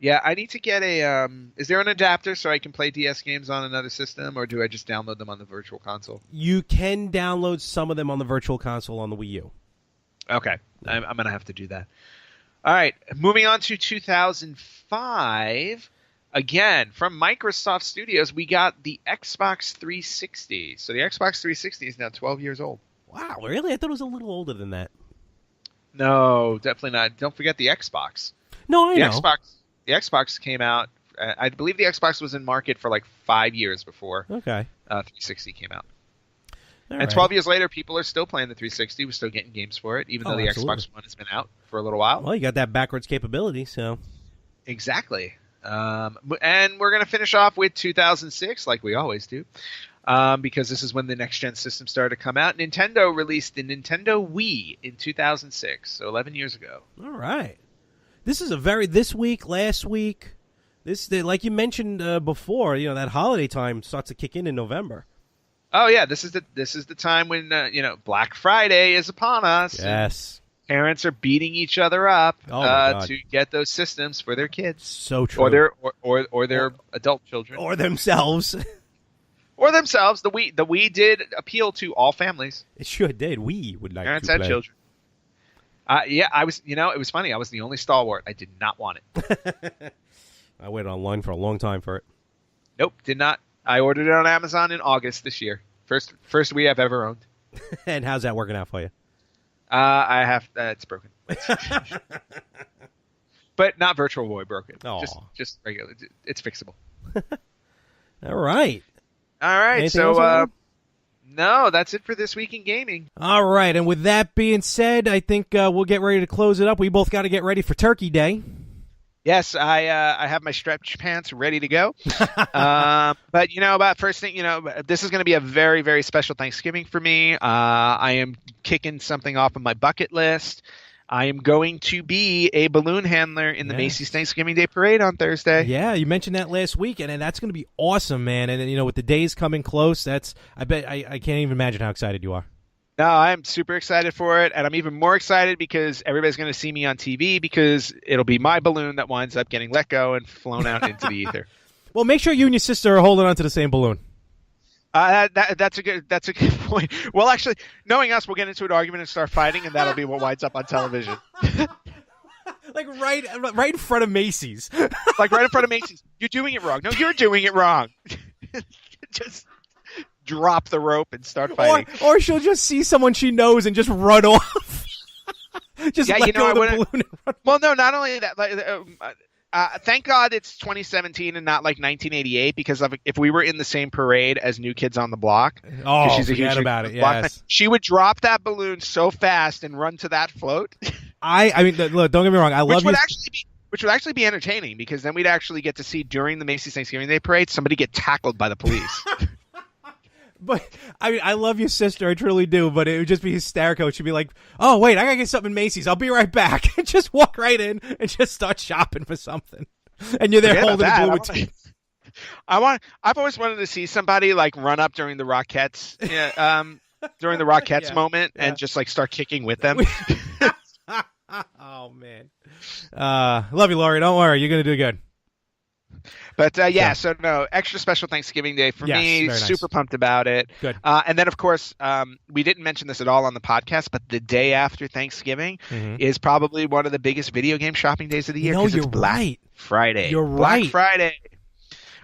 Yeah, I need to get a. Is there an adapter so I can play DS games on another system, or do I just download them on the Virtual Console? You can download some of them on the Virtual Console on the Wii U. Okay, I'm going to have to do that. All right, moving on to 2005. Again, from Microsoft Studios, we got the Xbox 360. So the Xbox 360 is now 12 years old. Wow, really? I thought it was a little older than that. No, definitely not. Don't forget the Xbox. No, I know. The Xbox came out. I believe the Xbox was in market for like 5 years before. Okay. 360 came out. And 12 years later, people are still playing the 360. We're still getting games for it, even though the absolutely. Xbox One has been out for a little while. Well, you got that backwards capability, so. Exactly. And we're going to finish off with 2006, like we always do, because this is when the next-gen system started to come out. Nintendo released the Nintendo Wii in 2006, so 11 years ago. All right. This is this week, last week, like you mentioned before, that holiday time starts to kick in November. Oh yeah, this is the time when Black Friday is upon us. Yes. Parents are beating each other up to get those systems for their kids. So true. Or their adult children. Or themselves. Or themselves. The Wii did appeal to all families. It sure did. We would like parents to play. and children. I was. It was funny. I was the only stalwart. I did not want it. I waited online for a long time for it. Nope, did not. I ordered it on Amazon in August this year. First Wii I've ever owned. And how's that working out for you? I have. It's broken. But not Virtual Boy broken. Aw. Just regular. It's fixable. All right. Anything else, no, that's it for this week in gaming. All right, and with that being said, I think we'll get ready to close it up. We both got to get ready for Turkey Day. Yes, I have my stretch pants ready to go. But about first thing, this is going to be a very, very special Thanksgiving for me. I am kicking something off of my bucket list. I am going to be a balloon handler in the Macy's Thanksgiving Day Parade on Thursday. Yeah, you mentioned that last week, and that's going to be awesome, man. And with the days coming close, I bet I can't even imagine how excited you are. No, I'm super excited for it, and I'm even more excited because everybody's going to see me on TV because it'll be my balloon that winds up getting let go and flown out into the ether. Well, make sure you and your sister are holding on to the same balloon. That's a good point. Well, actually, knowing us, we'll get into an argument and start fighting, and that'll be what winds up on television. Like right in front of Macy's. Like right in front of Macy's. You're doing it wrong. No, you're doing it wrong. Just drop the rope and start fighting. Or she'll just see someone she knows and just run off. Just let go of the balloon and run. Well, no, not only that. Thank God it's 2017 and not like 1988, because if we were in the same parade as New Kids on the Block, she's forget about it. Yes, she would drop that balloon so fast and run to that float. I mean, look, don't get me wrong. I love you. Which would actually be entertaining, because then we'd actually get to see during the Macy's Thanksgiving Day Parade somebody get tackled by the police. But I mean, I love your sister, I truly do. But it would just be hysterical. She'd be like, "Oh wait, I gotta get something in Macy's. I'll be right back." And just walk right in and just start shopping for something. And you're there holding a balloon. I've always wanted to see somebody like run up during the Rockettes, during the Rockettes moment, and just like start kicking with them. Oh man, love you, Laurie. Don't worry, you're gonna do good. But so no, extra special Thanksgiving Day for me. Super pumped about it. Good. And then, of course, we didn't mention this at all on the podcast, but the day after Thanksgiving is probably one of the biggest video game shopping days of the year. No, you're it's right. Friday. You're Black right. Friday.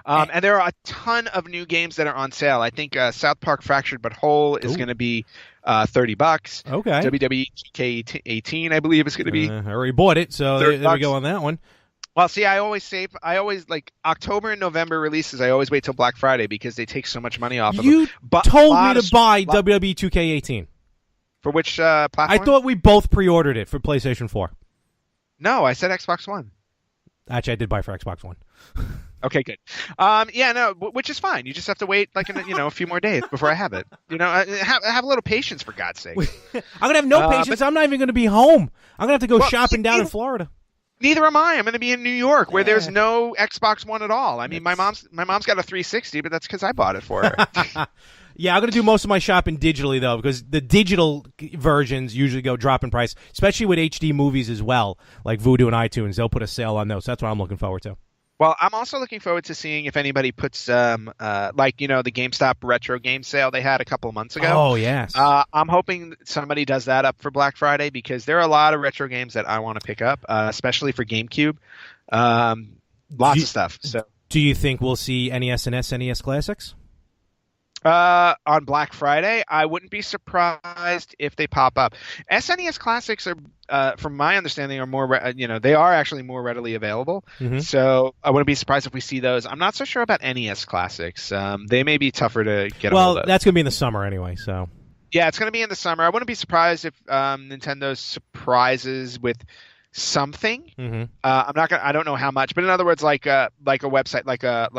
And there are a ton of new games that are on sale. I think South Park Fractured But Whole is going to be $30. Okay. WWE 2K18, I believe, is going to be. I already bought it, so there we go on that one. Well, see, I always like October and November releases. I always wait till Black Friday because they take so much money off of them. You told me to buy WWE 2K18. For which platform? I thought we both pre-ordered it for PlayStation 4. No, I said Xbox One. Actually, I did buy for Xbox One. Okay, good. Which is fine. You just have to wait like a few more days before I have it. Have a little patience, for God's sake. I'm gonna have no patience. I'm not even gonna be home. I'm gonna have to go shopping down in Florida. Neither am I. I'm going to be in New York, where there's no Xbox One at all. I mean, my mom's got a 360, but that's because I bought it for her. Yeah, I'm going to do most of my shopping digitally, though, because the digital versions usually go drop in price, especially with HD movies as well, like Vudu and iTunes. They'll put a sale on those. That's what I'm looking forward to. Well, I'm also looking forward to seeing if anybody puts, the GameStop retro game sale they had a couple of months ago. Oh, yes. I'm hoping somebody does that up for Black Friday, because there are a lot of retro games that I want to pick up, especially for GameCube. Lots of stuff. So, do you think we'll see NES and SNES classics? On Black Friday, I wouldn't be surprised if they pop up. SNES classics are, from my understanding, are more, they are actually more readily available. Mm-hmm. So I wouldn't be surprised if we see those. I'm not so sure about NES classics. They may be tougher to get a hold of. Well, that's going to be in the summer anyway, so. Yeah, it's going to be in the summer. I wouldn't be surprised if Nintendo surprises with something. Mm-hmm. I'm not gonna. I don't know how much, but in other words, like a website, like a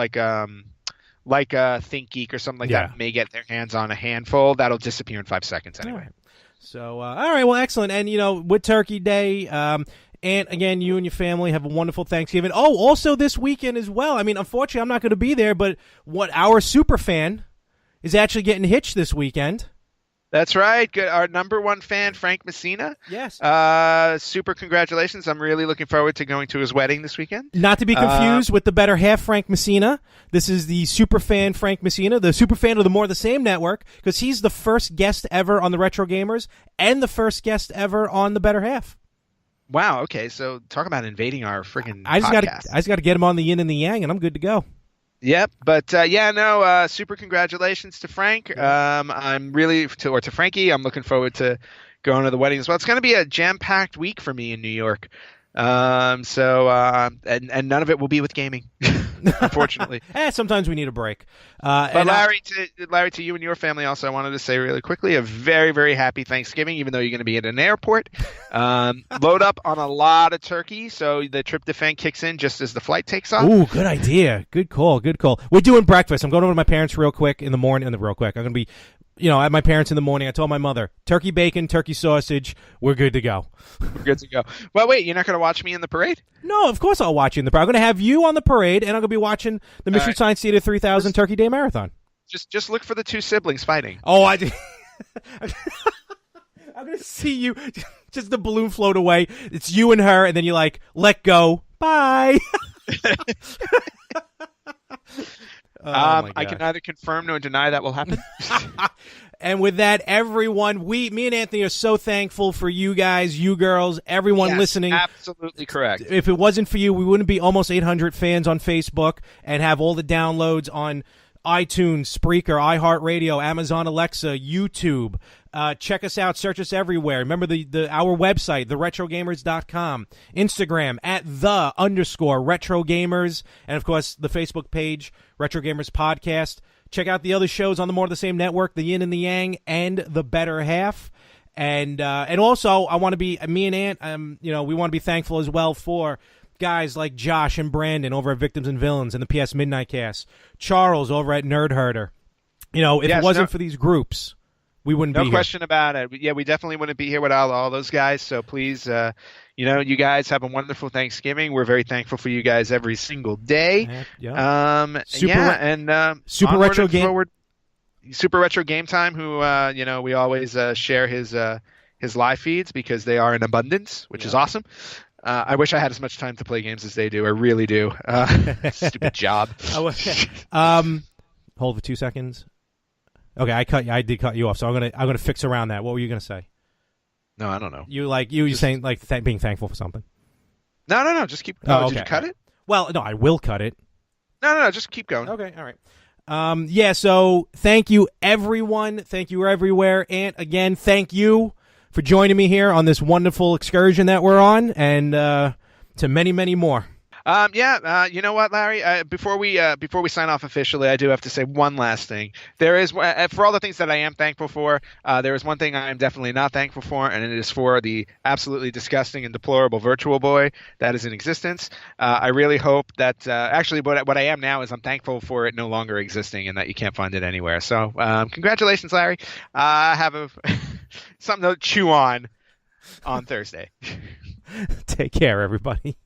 ThinkGeek or something like Yeah. that may get their hands on a handful. That'll disappear in 5 seconds anyway. All right. So, all right, well, excellent. And, with Turkey Day, and again, you and your family have a wonderful Thanksgiving. Oh, also this weekend as well. I mean, unfortunately, I'm not going to be there, but our super fan is actually getting hitched this weekend. That's right. Good. Our number one fan, Frank Messina. Yes. Super congratulations. I'm really looking forward to going to his wedding this weekend. Not to be confused with the better half Frank Messina. This is the super fan Frank Messina, the super fan of the More the Same network, because he's the first guest ever on the Retro Gamers and the first guest ever on the better half. Wow. Okay. So talk about invading our friggin' I just podcast. got to get him on the yin and the yang, and I'm good to go. Yep, but super congratulations to Frank. I'm really to Frankie. I'm looking forward to going to the wedding as well. It's going to be a jam-packed week for me in New York. And none of it will be with gaming, unfortunately. Sometimes we need a break. But Larry, to you and your family also, I wanted to say really quickly, a very, very happy Thanksgiving, even though you're going to be at an airport. Load up on a lot of turkey, so the tryptophan kicks in just as the flight takes off. Ooh, good idea. Good call. We're doing breakfast. I'm going over to my parents real quick in the morning. I'm going to be, at my parents in the morning. I told my mother, turkey bacon, turkey sausage. We're good to go. We're good to go. Well, wait, you're not going to watch me in the parade? No, of course I'll watch you in the parade. I'm going to have you on the parade, and I'm going to be watching the Mystery Science Theater 3000 Turkey Day Marathon. Just look for the two siblings fighting. Oh, I did. I'm going to see you, just the balloon float away. It's you and her, and then you're like, let go. Bye. I can neither confirm nor deny that will happen. And with that, everyone, me and Anthony are so thankful for you guys, you girls, everyone listening. Absolutely correct. If it wasn't for you, we wouldn't be almost 800 fans on Facebook and have all the downloads on iTunes, Spreaker, iHeartRadio, Amazon Alexa, YouTube. Check us out. Search us everywhere. Remember our website, theretrogamers.com. Instagram, @the_retrogamers. And, of course, the Facebook page, Retro Gamers Podcast. Check out the other shows on the More of the Same network, the Yin and the Yang, and the Better Half. And also, I want to be, me and Ant, we want to be thankful as well for guys like Josh and Brandon over at Victims and Villains and the PS Midnight Cast. Charles over at Nerd Herder. If it wasn't for these groups, we wouldn't be here. No question about it. Yeah, we definitely wouldn't be here without all those guys. So please, you guys have a wonderful Thanksgiving. We're very thankful for you guys every single day. Super Retro Game. Super Retro Game Time, who we always share his live feeds because they are in abundance, which is awesome. I wish I had as much time to play games as they do. I really do. Stupid job. Hold for 2 seconds. Okay, I did cut you off, so I'm gonna fix around that. What were you gonna say? No, I don't know. You saying being thankful for something? No. Just keep. Oh, okay. Did you cut it? Well, no, I will cut it. No. Just keep going. Okay, all right. So thank you, everyone. Thank you everywhere. And again, thank you for joining me here on this wonderful excursion that we're on, and to many, many more. You know what, Larry? Before we sign off officially, I do have to say one last thing. There is, for all the things that I am thankful for, there is one thing I am definitely not thankful for, and it is for the absolutely disgusting and deplorable Virtual Boy that is in existence. I really hope that actually what I am now is I'm thankful for it no longer existing and that you can't find it anywhere. So congratulations, Larry. Have something to chew on Thursday. Take care, everybody.